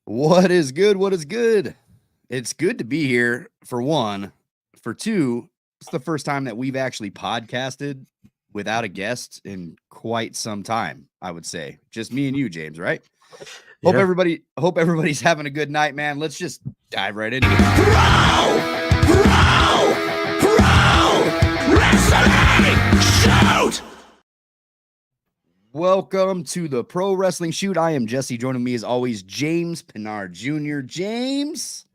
What is good? What is good? It's good to be here for one. For two, it's the first time that we've actually podcasted without a guest in quite some time, I would say. Just me and you, James, right? Hope Yeah. everybody's having a good night, man. Let's just dive right into it. Wrestling Shoot! Welcome to the Pro Wrestling Shoot. I am Jesse. Joining me as always, James Pinard Jr. James.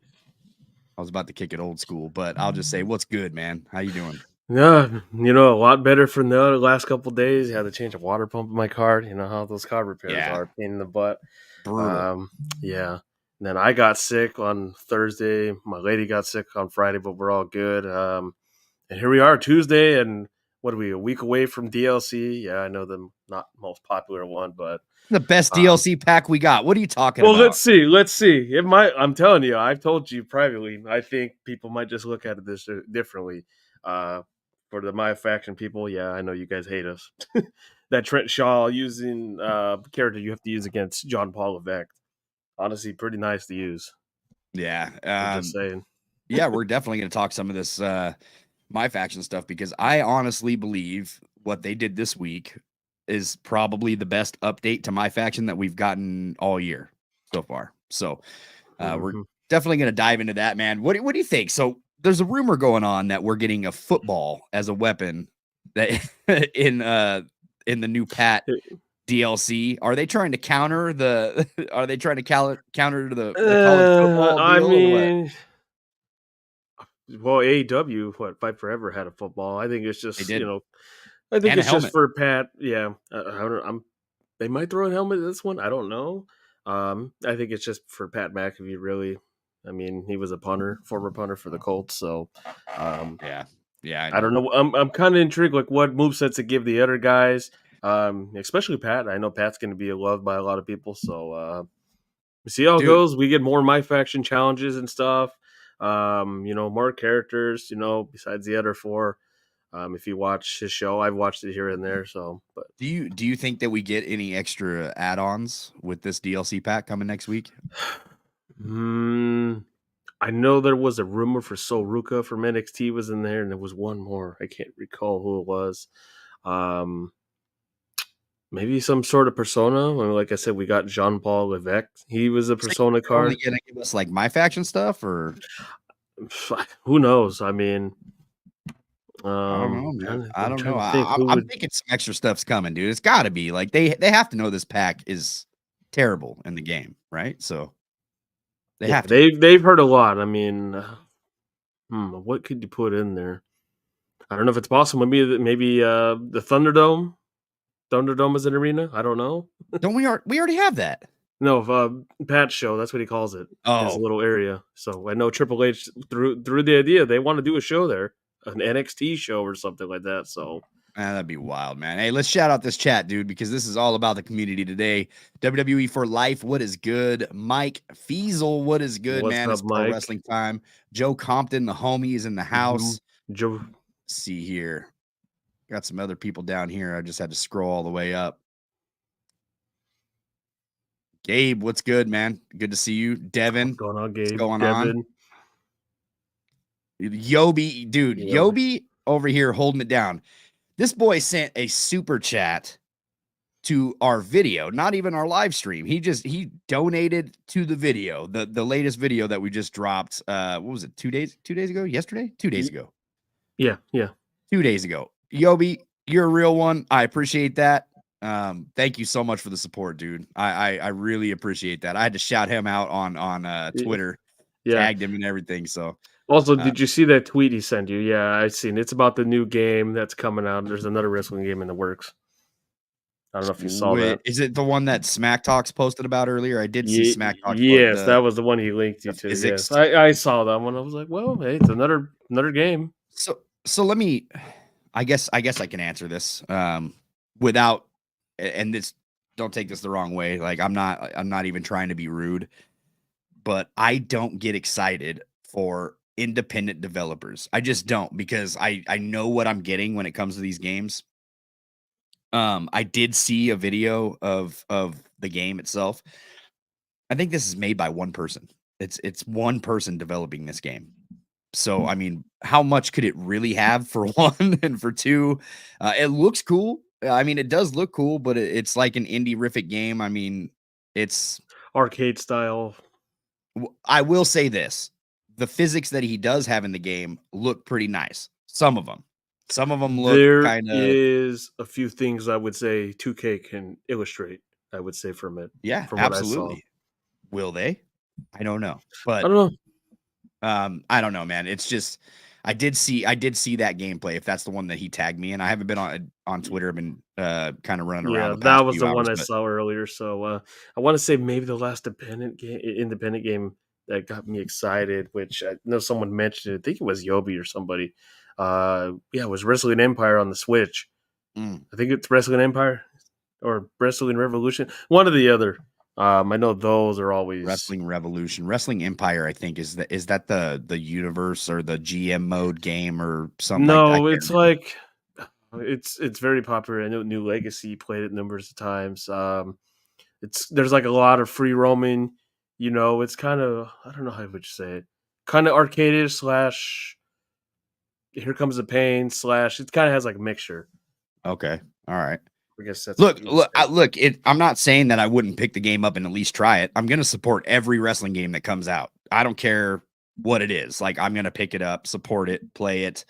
I was about to kick it old school, but I'll just say, what's good, man? How you doing? Yeah, a lot better from the last couple of days. I had to change a water pump in my car. You know how those car repairs are, a pain in the butt. Brutal. Yeah. And then I got sick on Thursday. My lady got sick on Friday, but we're all good. And here we are Tuesday, and what are we, a week away from DLC? Yeah, I know the not most popular one, but The best DLC pack we got. What are you talking well, about? let's see. It might. I'm telling you, I've told you privately. I think people might just look at it this differently. For the MyFaction people, yeah, I know you guys hate us. That Trent Shaw using character you have to use against John Paul Levesque. Honestly, pretty nice to use. Yeah. I'm just saying. Yeah, we're definitely going to talk some of this MyFaction stuff because I honestly believe what they did this week is probably the best update to MyFaction that we've gotten all year so far. So we're definitely going to dive into that, man. What do you think? So there's a rumor going on that we're getting a football as a weapon that in the new Pat DLC. Are they trying to counter the? Are they trying to counter the college football I deal? mean, well, AEW, Fight Forever had a football. I think it's They just did, I think and a it's just helmet. for Pat. Yeah, they might throw a helmet at this one. I don't know. I think it's just for Pat McAfee. Really, I mean, he was a former punter for the Colts. So, Yeah, I don't know. I'm kind of intrigued, like what movesets to give the other guys, especially Pat. I know Pat's going to be loved by a lot of people. So, we see how it Dude. goes. We get more MyFaction challenges and stuff. More characters. Besides the other four. If you watch his show, I've watched it here and there. So, but Do you think that we get any extra add-ons with this DLC pack coming next week? I know there was a rumor for Sol Ruka from NXT was in there, and there was one more. I can't recall who it was. Maybe some sort of persona. I mean, like I said, we got Jean Paul Levesque. He was a persona They're only card. gonna give us like MyFaction stuff, or Who knows? I mean, I don't know, man. I I'm don't know. trying to think who I'm would. thinking some extra stuff's coming, dude. It's got to be like they have to know this pack is terrible in the game, right? So they Yeah, have to. they've heard a lot. I mean, what could you put in there? I don't know if it's possible. Maybe the Thunderdome. Thunderdome is an arena. I don't know. Don't we already have that? No, Pat's show. That's what he calls it. His Oh, little area. So I know Triple H threw the idea they want to do a show there, an NXT show or something like that. So that'd be wild, man. Hey, let's shout out this chat, dude, because this is all about the community today. WWE for life. What is good? Mike Fiesel. What is good, what's man? up, It's pro Mike? wrestling time. Joe Compton, the homie, is in the house. Joe. Let's see here. Got some other people down here. I just had to scroll all the way up. Gabe, what's good, man? Good to see you. Devin, What's going on, Gabe? what's going Devin. on? Yobi, dude, Yobi over here holding it down. This boy sent a super chat to our video, not even our live stream. He donated to the video, the latest video that we just dropped. What was it? 2 days ago? Yesterday? 2 days ago. Yeah. 2 days ago. Yobi, you're a real one. I appreciate that. Thank you so much for the support, dude. I really appreciate that. I had to shout him out on Twitter, Yeah. tagged him and everything. So Also, did you see that tweet he sent you? Yeah, I seen. It's about the new game that's coming out. There's another wrestling game in the works. I don't know if you saw that. Is it the one that Smack Talks posted about earlier? I did see Smack Talks. Yes, that was the one he linked you to. Physics. Yes, I saw that one. I was like, well, hey, it's another game. So let me. I guess I can answer this without, and this, don't take this the wrong way. Like I'm not even trying to be rude, but I don't get excited for independent developers. I just don't, because I know what I'm getting when it comes to these games. I did see a video of the game itself. I think this is made by one person. It's one person developing this game. So, I mean, how much could it really have for one and for two? It looks cool. I mean, it does look cool, but it's like an indie-rific game. I mean, it's Arcade style. I will say this. The physics that he does have in the game look pretty nice. Some of them. Some of them look There kind of is a few things I would say 2K can illustrate, I would say from it, yeah, from what I saw. absolutely. Will they? I don't know. I But don't know. I don't know, man. It's just I did see that gameplay if that's the one that he tagged me and I haven't been on Twitter. I've been kind of running around Yeah, the that past was few the one hours, I but saw earlier. So I want to say maybe the last independent game that got me excited, which I know someone mentioned. I think it was Yobi or somebody. Yeah, it was Wrestling Empire on the Switch. mm, I think it's Wrestling Empire or Wrestling Revolution, one or the other. I know those are always. Wrestling Revolution, Wrestling Empire, I think is that the universe or the GM mode game or something like that? I No, can't it's remember. like it's very popular. I know New Legacy played it numbers of times. There's like a lot of free roaming. It's kind of, I don't know how I would say it, kind of arcadish slash Here Comes the Pain slash. It kind of has like a mixture. Okay, all right. I guess that's what Look, you would look, say. look. I'm not saying that I wouldn't pick the game up and at least try it. I'm going to support every wrestling game that comes out. I don't care what it is. Like I'm going to pick it up, support it, play it.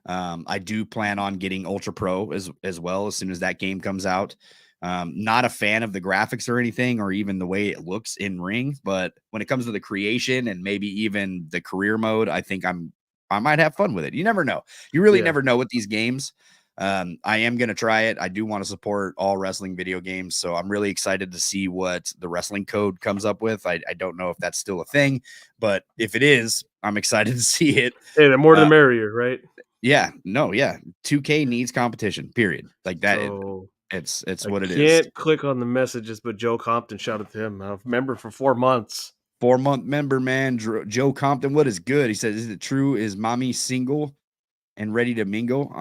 I do plan on getting Ultra Pro as well as soon as that game comes out. Not a fan of the graphics or anything, or even the way it looks in ring. But when it comes to the creation and maybe even the career mode, I think I might have fun with it. You never know. You really Yeah. never know with these games. I am going to try it. I do want to support all wrestling video games. So I'm really excited to see what the wrestling code comes up with. I don't know if that's still a thing, but if it is, I'm excited to see it. Hey, the more the Uh, merrier, right? yeah, no, yeah. 2K needs competition, period. Like that. So It's I what it is. can't click on the messages, but Joe Compton, shout out to him. I've member for 4 months. 4-month member, man. Joe Compton, what is good? He says, is it true? Is mommy single and ready to mingle?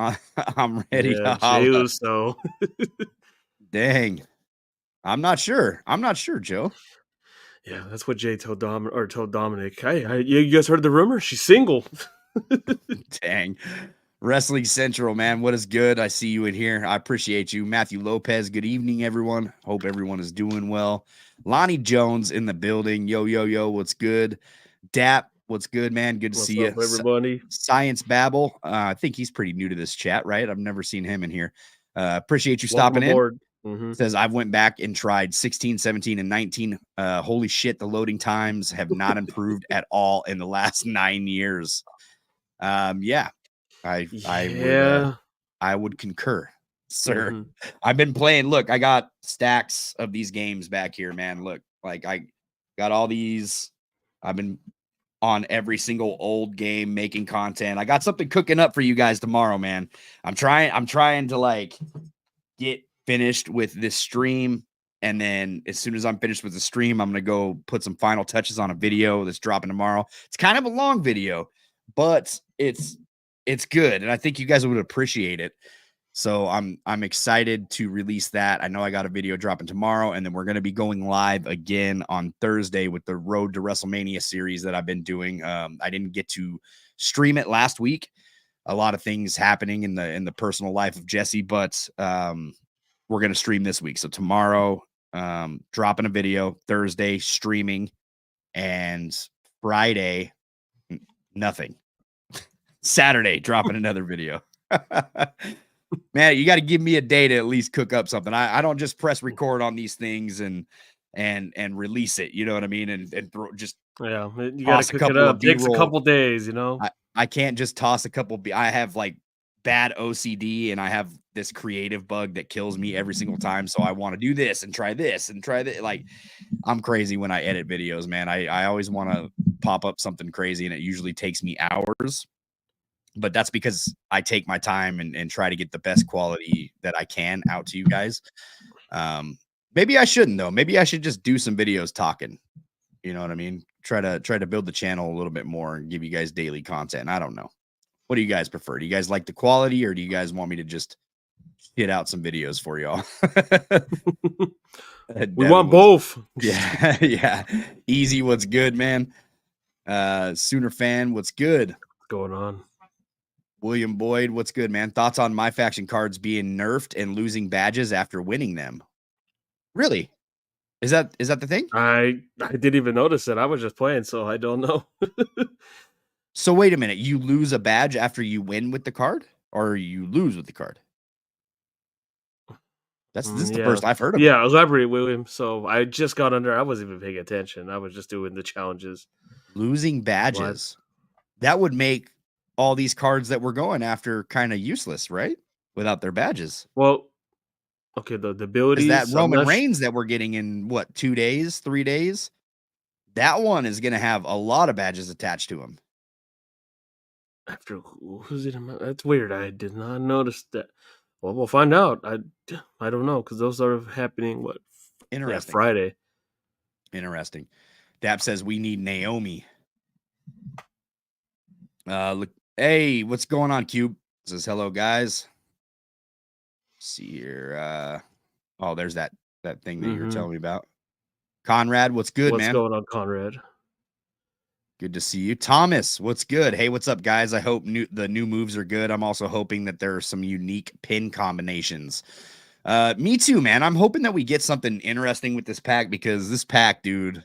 I'm ready Yeah, to Jay holla. Uso. Dang. I'm not sure. I'm not sure, Joe. Yeah, that's what Jay told Dominic. Hey, you guys heard the rumor? She's single. Dang. Wrestling Central, man. What is good? I see you in here. I appreciate you. Matthew Lopez, good evening, everyone. Hope everyone is doing well. Lonnie Jones in the building. Yo, yo, yo, what's good? Dap, what's good, man? Good to What's see you. up, everybody? Science Babble. I think he's pretty new to this chat, right? I've never seen him in here. Appreciate you Welcome stopping in. aboard. Mm-hmm. Says I've went back and tried 16, 17, and 19. Holy shit, the loading times have not improved at all in the last 9 years. Yeah, Yeah. I would concur, sir. Mm-hmm. I've been playing. Look, I got stacks of these games back here, man. Look, like I got all these. I've been on every single old game making content. I got something cooking up for you guys tomorrow, man. I'm trying to like get finished with this stream. And then as soon as I'm finished with the stream, I'm going to go put some final touches on a video that's dropping tomorrow. It's kind of a long video, but it's good. And I think you guys would appreciate it. So I'm excited to release that. I know I got a video dropping tomorrow, and then we're going to be going live again on Thursday with the Road to WrestleMania series that I've been doing. I didn't get to stream it last week. A lot of things happening in the personal life of Jesse, but we're going to stream this week. So tomorrow, dropping a video, Thursday streaming, and Friday, nothing. Saturday, dropping another video. Man, you got to give me a day to at least cook up something. I don't just press record on these things and release it. You know what I mean? And just Yeah, you got to toss a cook it couple of up. Takes a B-roll. couple days. I can't just toss a couple. I have like bad OCD and I have this creative bug that kills me every single time. So I want to do this and try this and try that. Like I'm crazy when I edit videos, man. I always want to pop up something crazy and it usually takes me hours. But that's because I take my time and try to get the best quality that I can out to you guys. Maybe I shouldn't though. Maybe I should just do some videos talking. You know what I mean? Try to build the channel a little bit more and give you guys daily content. I don't know. What do you guys prefer? Do you guys like the quality or do you guys want me to just shit out some videos for y'all. We want both. Yeah, yeah. Easy, what's good, man? Sooner fan, what's good? What's going on? William Boyd, what's good, man? Thoughts on MyFaction cards being nerfed and losing badges after winning them? Really? Is that the thing? I didn't even notice it. I was just playing, so I don't know. So wait a minute. You lose a badge after you win with the card, or you lose with the card? This is the first I've heard of. Yeah, elaborate, William. So I just got under. I wasn't even paying attention. I was just doing the challenges. Losing badges. That would make all these cards that we're going after kind of useless, right? Without their badges. Well, okay, the abilities. Is that Roman Reigns that we're getting in what, 2 days, 3 days? That one is going to have a lot of badges attached to him. After who's it? That's weird. I did not notice that. Well, we'll find out. I don't know because those are happening. What? Interesting. Friday. Interesting. Dap says we need Naomi. Look, hey, what's going on, Cube? Says hello, guys. See here. Oh, there's that thing that you were telling me about. Conrad, what's good, man? What's going on, Conrad? Good to see you. Thomas, what's good? Hey, what's up, guys? I hope the new moves are good. I'm also hoping that there are some unique pin combinations. Me too, man. I'm hoping that we get something interesting with this pack because this pack, dude,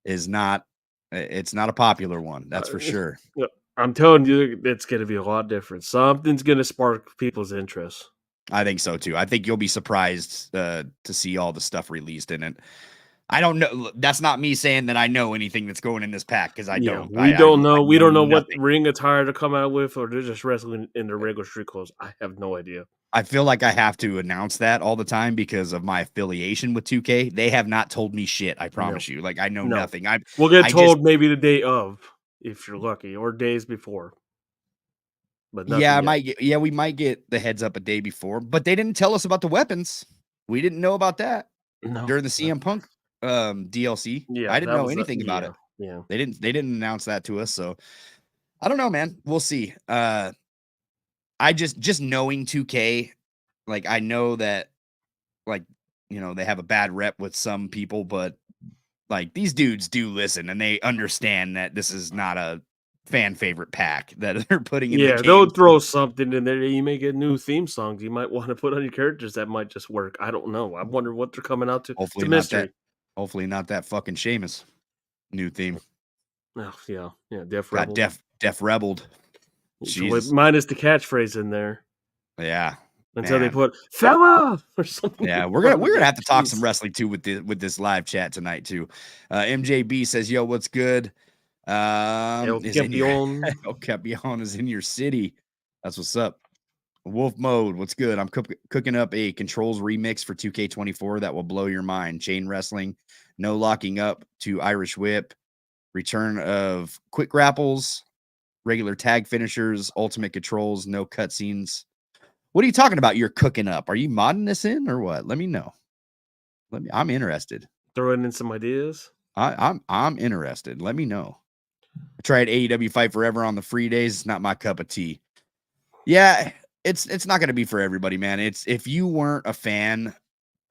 is not. It's not a popular one. That's for sure. I'm telling you, it's going to be a lot different. Something's going to spark people's interest. I think so too. I think you'll be surprised to see all the stuff released in it. I don't know. That's not me saying that I know anything that's going in this pack because I don't. We don't know. We don't know what ring attire to come out with, or they're just wrestling in their regular street clothes. I have no idea. I feel like I have to announce that all the time because of my affiliation with 2K. They have not told me shit. I promise you. Like I know nothing. We'll get told maybe the day of, if you're lucky, or days before. But we might get the heads up a day before, but they didn't tell us about the weapons. We didn't know about that during the CM Punk DLC. I didn't know anything about it. Yeah, they didn't announce that to us, so I don't know, man. We'll see. I just knowing 2K, like I know that, like, you know, they have a bad rep with some people, but like these dudes do listen and they understand that this is not a fan favorite pack that they're putting in. Yeah, they'll throw something in there. You may get new theme songs you might want to put on your characters that might just work. I don't know. I wonder what they're coming out to. Hopefully it's a mystery. Hopefully not that fucking Sheamus new theme. Oh, yeah, Def Rebel. Def Rebelled. Minus the catchphrase in there. Yeah. Until they put fella or something. Yeah, we're gonna have to talk some wrestling too with this live chat tonight too. MJB says, "Yo, what's good? El Campeon is in your city. That's what's up. Wolf Mode, what's good? I'm cooking up a Controls remix for 2K24 that will blow your mind. Chain wrestling, no locking up to Irish Whip, return of quick grapples, regular tag finishers, ultimate controls, no cutscenes." What are you talking about? You're cooking up? Are you modding this in or what? Let me know. I'm interested. Throwing in some ideas. I'm interested. Let me know. I tried AEW Fight Forever on the free days. It's not my cup of tea. Yeah, it's not going to be for everybody, man. It's if you weren't a fan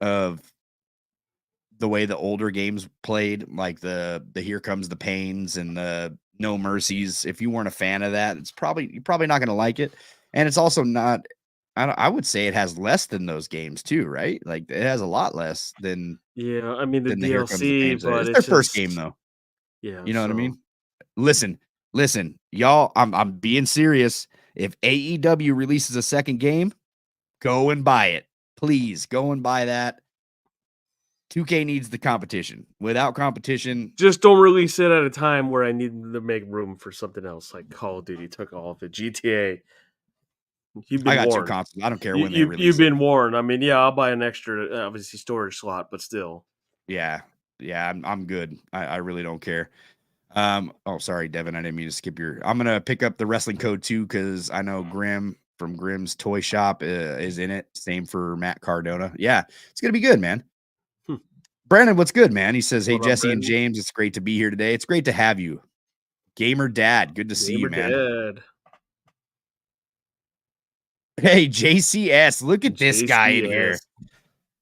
of the way the older games played, like the Here Comes the Pains and the No Mercies. If you weren't a fan of that, you're probably not going to like it. And it's also not. I would say it has less than those games too, right? Like it has a lot less than. Yeah, I mean the DLC, but it's their first game though. Yeah, you know what I mean. Listen, y'all. I'm being serious. If AEW releases a second game, go and buy it, please. Go and buy that. 2K needs the competition. Without competition, just don't release it at a time where I need to make room for something else, like Call of Duty took all of it. GTA. I got warned. 2 consoles. I don't care when they release. You've been warned. I mean, yeah, I'll buy an extra, obviously, storage slot, but still. Yeah, I'm good. I really don't care. Oh, sorry, Devin. I didn't mean to skip your. I'm gonna pick up the wrestling code too because I know Grim from Grimm's Toy Shop is in it. Same for Matt Cardona. Yeah, it's gonna be good, man. Brandon, what's good, man? He says, "Hey, Jesse and James, it's great to be here today. It's great to have you, Gamer Dad. Good to see you, man." Dad. Hey, JCS, look at this guy in here. JCS.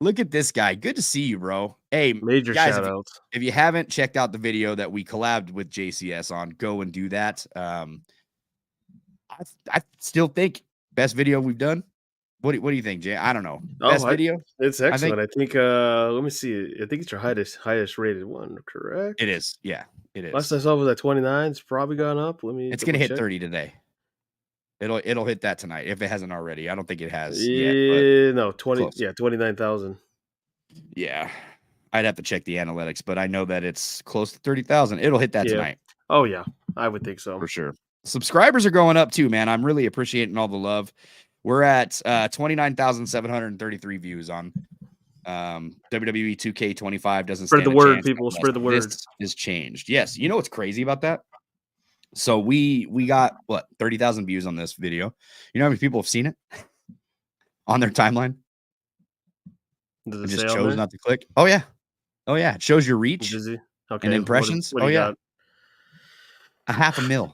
Look at this guy. Good to see you, bro. Hey, Major guys, shout outs. if you haven't checked out the video that we collabed with JCS on, go and do that. I still think best video we've done. What do you think, Jay? I don't know. Best video? It's I think excellent. I think let me see. I think it's your highest rated one, correct? it is. Yeah, it Last is. I saw was at 29. It's probably gone up. Let me It's double gonna hit check. 30 today. It'll hit that tonight if it hasn't already. I don't think it has yet, but Yeah, no, 20, close. yeah, 29,000. Yeah. I'd have to check the analytics, but I know that it's close to 30,000. It'll hit that Yeah. tonight Oh yeah, I would think so. for sure. Subscribers are going up too, man. I'm really appreciating all the love. We're at 29,733 views on WWE 2K25 doesn't Spread stand the a word, chance people. unless Spread the word. this is changed. Yes, you know what's crazy about that? So we got what 30,000 views on this video. You know how many people have seen it on their timeline Does and it just say on chose there? not to click? Oh yeah, it shows your reach Does it? Okay. and impressions. What do Oh you yeah, got? 500,000.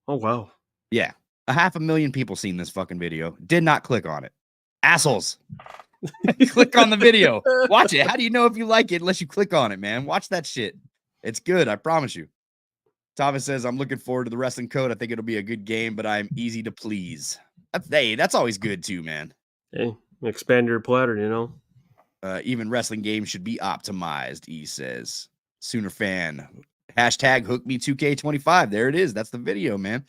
Oh wow. Yeah, 500,000 people seen this fucking video. Did not click on it. Assholes. Click on the video. Watch it. How do you know if you like it unless you click on it, man? Watch that shit. It's good. I promise you. Thomas says, I'm looking forward to the wrestling code. I think it'll be a good game, but I'm easy to please. That's always good too, man. Hey, expand your platter, you know. Even wrestling games should be optimized, he says. Sooner fan. Hashtag hook me 2K25. There it is. That's the video, man.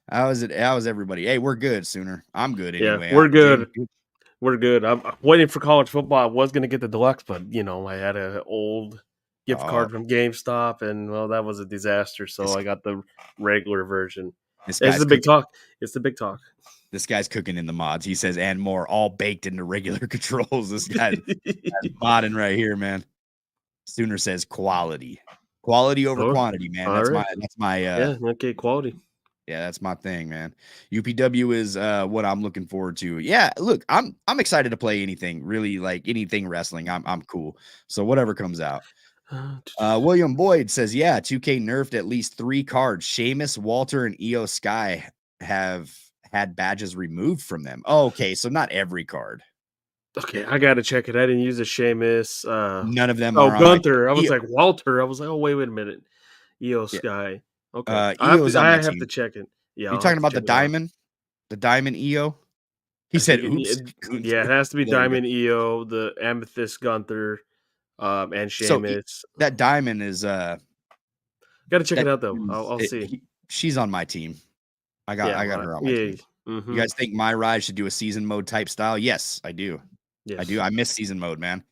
How is it? How is everybody? Hey, we're good, Sooner. I'm good anyway. Yeah, we're good. We're good. I'm waiting for college football. I was gonna get the deluxe, but I had an old gift card from GameStop, and well, that was a disaster. So I got the regular version. This It's guy's the big cooking. talk. It's the big talk. This guy's cooking in the mods. He says, and more, all baked into regular controls. This guy's modding right here, man. Sooner says quality over quantity, man. All right. That's my Yeah, okay, quality. Yeah, that's my thing, man. UPW is what I'm looking forward to. Yeah, look, I'm excited to play anything, really, like anything wrestling. I'm cool. So whatever comes out. William Boyd says, yeah, 2K nerfed at least 3 cards. Sheamus, Walter, and Io Sky have had badges removed from them. Oh, okay, so not every card. Okay, I gotta check it. I didn't use a Sheamus. None of them Oh, are on Gunther. I my was like Walter. I was like, oh wait a minute. Io Sky. Okay, Io's on I my have to team. check it. Yeah, You I'll talking have to about check it out. the diamond EO? He I said, think oops. yeah, it has to be There we go. Diamond EO, the Amethyst Gunther, and So Sheamus. that diamond is Gotta check it out though. I'll see. she's on my team. I got her on my team. Mm-hmm. You guys think my ride should do a season mode type style? Yes, I do. Yes. I do. I miss season mode, man.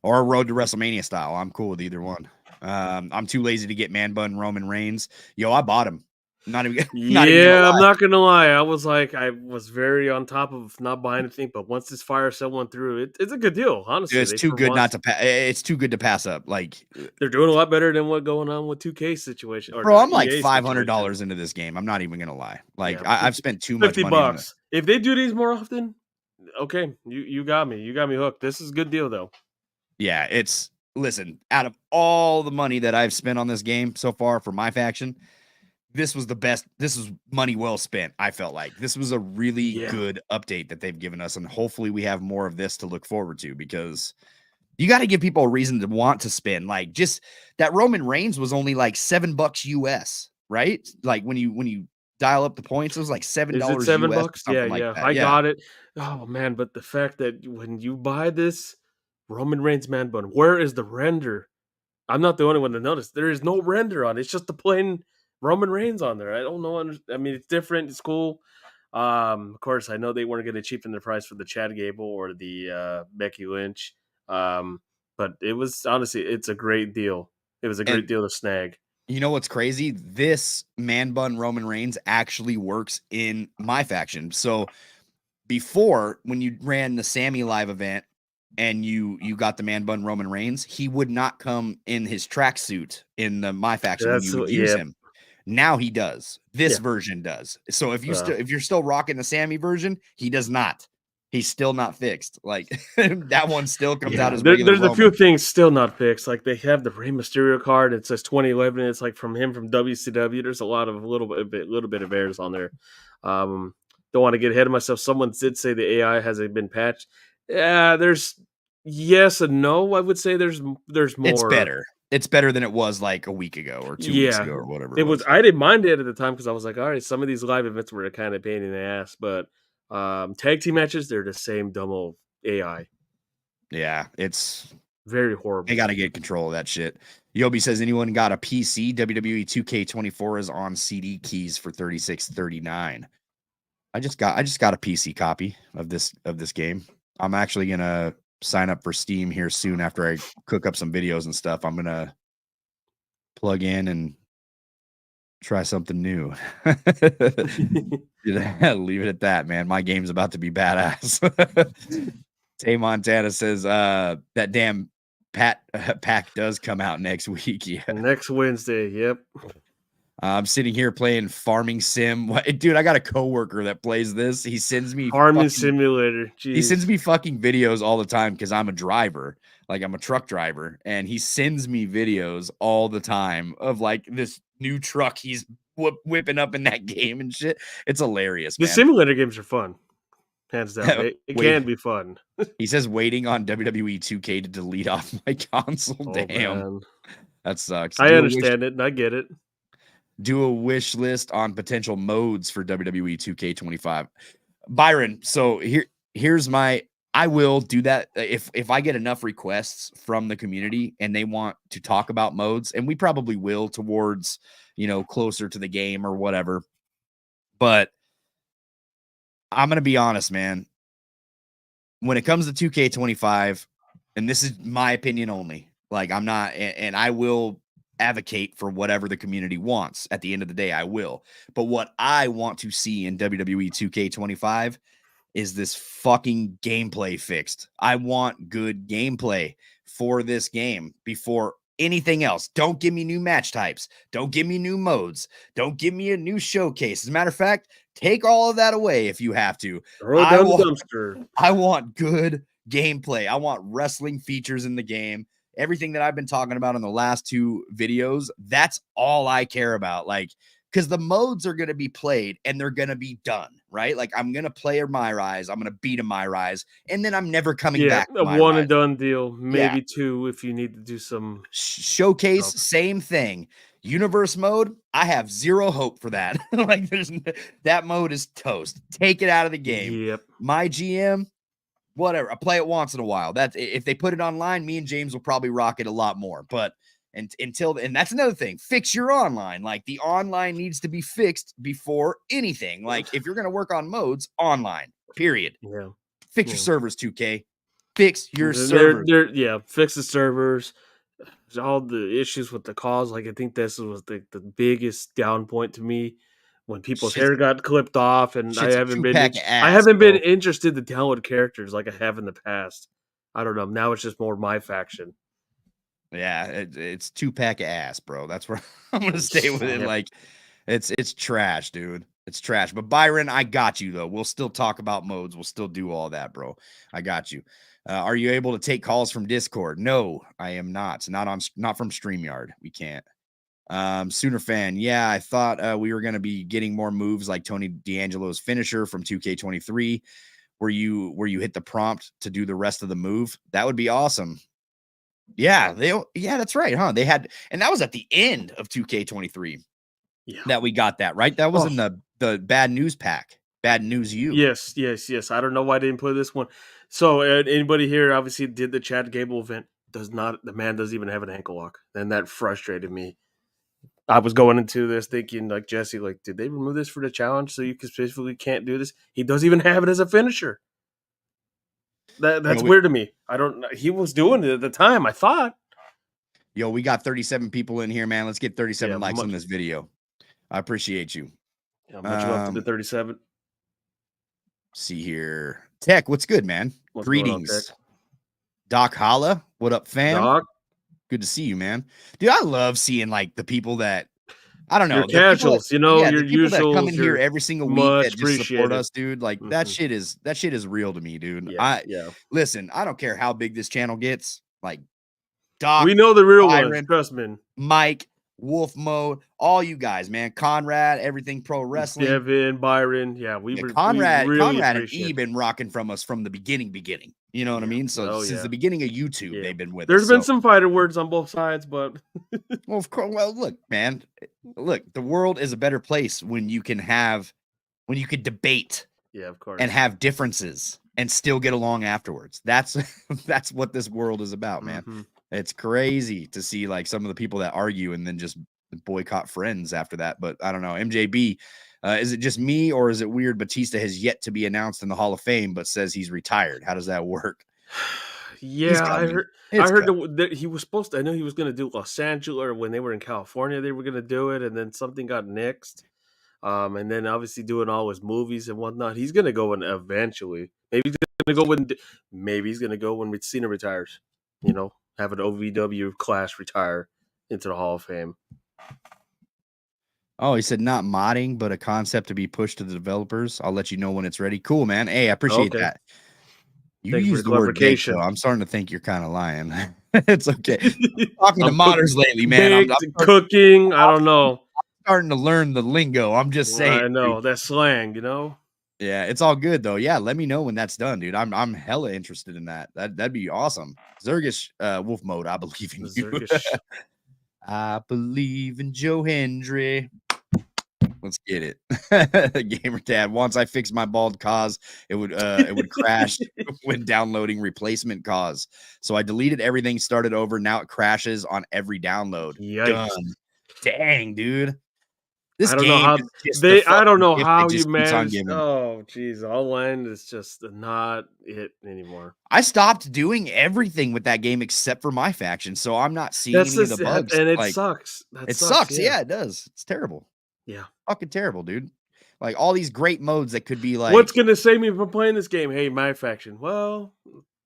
Or a road to WrestleMania style. I'm cool with either one. I'm too lazy to get Man Bun Roman Reigns. Yo, I bought him. Not even Yeah, I'm not gonna lie. I was very on top of not buying anything, but once this fire sale went through, it's a good deal. Honestly, it's too good not to pass. It's too good to pass up. Like they're doing a lot better than what going on with 2K situation. Or bro, I'm like EA $500 into this game. I'm not even gonna lie. Like yeah, I've spent too much money. $50. If they do these more often, okay, you got me. You got me hooked. This is a good deal though. Yeah, listen, out of all the money that I've spent on this game so far for MyFaction, this was the best. This was money well spent. I felt like this was a really good update that they've given us. And hopefully we have more of this to look forward to, because you got to give people a reason to want to spend. Like, just that Roman Reigns was only like $7 US, right? Like when you dial up the points, it was like $7 Is it $7? Yeah, Yeah, I got it. Oh man, but the fact that when you buy this Roman Reigns man bun, where is the render? I'm not the only one to notice. There is no render on it. It's just the plain Roman Reigns on there. I don't know. I mean, it's different. It's cool. Of course, I know they weren't going to cheapen the price for the Chad Gable or the Becky Lynch. But it was honestly, it's a great deal. It was a great deal to snag. You know what's crazy? This man bun Roman Reigns actually works in MyFaction. So before, when you ran the Sammy live event and you got the man bun Roman Reigns, he would not come in his tracksuit in the MyFaction when you would use him. Now he does. This version does. So if you're still rocking the Sammy version, he does not. He's still not fixed. Like that one still comes out as regular. There's a few things still not fixed. Like they have the Rey Mysterio card. It says 2011. It's like from him from WCW. There's a little bit of errors on there. don't want to get ahead of myself. Someone did say the AI hasn't been patched. Yeah, there's yes and no. I would say there's It's more. better. It's better than it was like a week ago or 2 weeks ago or whatever It it was. was. I didn't mind it at the time because I was like, all right, some of these live events were a kind of pain in the ass, but tag team matches, they're the same dumb old AI. Yeah, it's Very horrible. they got to get control of that shit. Yobi says, anyone got a PC? WWE 2K24 is on CD keys for $36.39. I just got a PC copy of this game. I'm actually gonna sign up for Steam here soon after I cook up some videos and stuff. I'm gonna plug in and try something new. Leave it at that, man. My game's about to be badass. Tay Montana says that damn pack does come out next week. Yeah. Next Wednesday. Yep. I'm sitting here playing Farming Sim. Dude, I got a coworker that plays this. He sends me Farming Simulator. Jeez. He sends me fucking videos all the time because I'm a driver. Like, I'm a truck driver, and he sends me videos all the time of like this new truck he's whipping up in that game and shit. It's hilarious, The man. simulator games are fun. Hands down. It can be fun. He says waiting on WWE 2K to delete off my console. Oh, Damn. man. That sucks. I understand it and I get it. Do a wish list on potential modes for WWE 2K25. Byron, so here's my I will do that if I get enough requests from the community and they want to talk about modes, and we probably will towards, closer to the game or whatever. But I'm going to be honest, man. When it comes to 2K25, and this is my opinion only, like I'm not, and I will advocate for whatever the community wants. At the end of the day, I will. But what I want to see in WWE 2K25 is this fucking gameplay fixed. I want good gameplay for this game before anything else. Don't give me new match types. Don't give me new modes. Don't give me a new showcase. As a matter of fact, take all of that away if you have to. Throw it down the dumpster. I want good gameplay. I want wrestling features in the game. Everything that I've been talking about in the last 2 videos, that's all I care about. Like, because the modes are going to be played and they're going to be done, right? Like, I'm going to play a My Rise. I'm going to beat a My Rise, and then I'm never coming back. A one and done deal, maybe 2 if you need to do some showcase. Same thing. Universe mode, I have zero hope for that. Like, that mode is toast. Take it out of the game. Yep. My GM, whatever. I play it once in a while. That's if they put it online, me and James will probably rock it a lot more. But and that's another thing. Fix your online. Like, the online needs to be fixed before anything. Like, if you're gonna work on modes, online. Period. Yeah. Fix your servers, 2K. Fix your servers. Fix the servers. All the issues with the calls. Like, I think this was the biggest down point to me. When people's hair got clipped off, and I haven't been interested to download characters like I have in the past. I don't know. Now it's just more MyFaction. Yeah, it's 2-pack of ass, bro. That's where I'm gonna stay with it. Like, it's trash, dude. It's trash. But Byron, I got you though. We'll still talk about modes. We'll still do all that, bro. I got you. Are you able to take calls from Discord? No, I am not. Not from StreamYard. We can't. Sooner fan, yeah, I thought we were going to be getting more moves like Tony D'Angelo's finisher from 2K23 where you hit the prompt to do the rest of the move. That would be awesome. Yeah, that's right, huh? They had, and that was at the end of 2K23 that we got that, right? That was in the bad news pack. Bad news you. Yes. I don't know why I didn't play this one. So anybody here obviously did the Chad Gable event. The man doesn't even have an ankle lock. And that frustrated me. I was going into this thinking, like, Jesse, like, did they remove this for the challenge so you specifically can't do this? He doesn't even have it as a finisher. That's weird to me. I don't know. He was doing it at the time, I thought. Yo, we got 37 people in here, man. Let's get 37 likes on this video. I appreciate you. Yeah, much love to the 37. See here. Tech, what's good, man? Greetings. On, Doc Holla, what up, fam? Doc? Good to see you, man. Dude, I love seeing like the people that I don't know, your casuals, your usuals that come in here every single week that just support us, dude. Like that shit is real to me, dude. Listen, I don't care how big this channel gets. Like, Doc, we know the real ones, trust me. Mike, Wolf Mode, all you guys, man. Conrad, Everything Pro Wrestling. Devin, Byron, we Conrad really and appreciate E been rocking from us from the beginning. You know what I mean? So since the beginning of YouTube, they've been with us. There's been some fighter words on both sides, but well, of course. Well, look, man. Look, the world is a better place when you can debate, of course, and have differences and still get along afterwards. That's what this world is about, man. Mm-hmm. It's crazy to see like some of the people that argue and then just boycott friends after that. But I don't know, MJB. Is it just me, or is it weird Batista has yet to be announced in the Hall of Fame, but says he's retired? How does that work? Yeah, I heard that he was supposed to. I know he was going to do Los Angeles, or when they were in California, they were going to do it, and then something got nixed. And then obviously doing all his movies and whatnot. He's going to go in eventually. Maybe he's going to go when Cena retires. You know, have an OVW class retire into the Hall of Fame. Oh, he said not modding, but a concept to be pushed to the developers. I'll let you know when it's ready. Cool, man. Hey, I appreciate that. You use the word baked, so I'm starting to think you're kind of lying. It's okay. Talking to modders lately, man. I'm cooking. I don't know. I'm starting to learn the lingo. I'm just saying. I know that slang, you know. Yeah, it's all good though. Yeah, let me know when that's done, dude. I'm hella interested in that. That'd be awesome. Zergish Wolf Mode. I believe in you. I believe in Joe Hendry. Let's get it. Gamer Dad. Once I fixed my bald cause, it would crash when downloading replacement cause. So I deleted everything, started over. Now it crashes on every download. Yikes. Done. Dang, dude. This I don't know how you managed. Oh, geez, online is just not it anymore. I stopped doing everything with that game except for MyFaction, so I'm not seeing any of the bugs. And it sucks. It sucks. Yeah, it does. It's terrible. Yeah, fucking terrible, dude. Like all these great modes that could be like, what's gonna save me from playing this game? Hey, MyFaction. Well,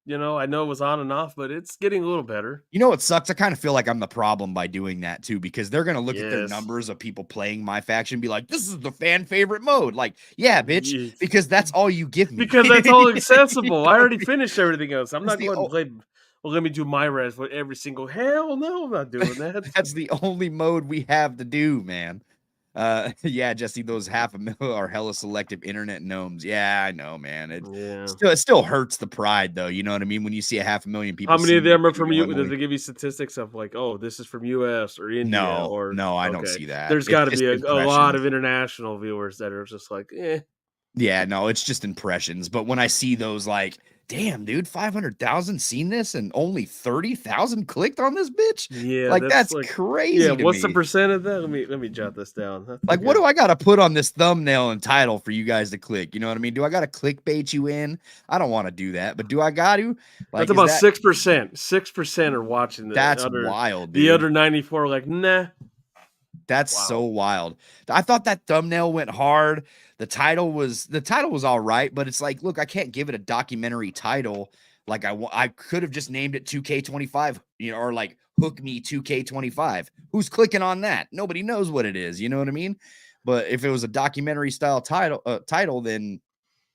you know, I know it was on and off, but it's getting a little better. You know what sucks? I kind of feel like I'm the problem by doing that too, because they're gonna look at their numbers of people playing MyFaction and be like, "This is the fan favorite mode." Like, yeah, bitch, because that's all you give me. Because that's all accessible. I already finished everything else. I'm not going to play. Well, let me do my res for every single. Hell no, I'm not doing that. That's the only mode we have to do, man. Yeah, Jesse, those 500,000 are hella selective internet gnomes. Yeah, I know, man. It still hurts the pride, though. You know what I mean? When you see 500,000 people. How many of them are from you? Does it give you statistics of like, oh, this is from US or India? No, I don't see that. There's got to be a lot of international viewers that are just like, eh. Yeah, no, it's just impressions. But when I see those, like, damn, dude, 500,000 seen this and only 30,000 clicked on this bitch. Yeah, like that's crazy. Yeah, what's the percent of that? Let me jot this down. Like, what do I got to put on this thumbnail and title for you guys to click? You know what I mean? Do I got to clickbait you in? I don't want to do that, but do I got to? Like, that's about 6%. 6% are watching this. That's wild. Dude. The other 94 are like, nah. That's so wild. I thought that thumbnail went hard. The title was all right, but it's like, look, I can't give it a documentary title. Like I could have just named it 2K25, you know, or like Hook Me 2K25. Who's clicking on that? Nobody knows what it is. You know what I mean? But if it was a documentary style title, then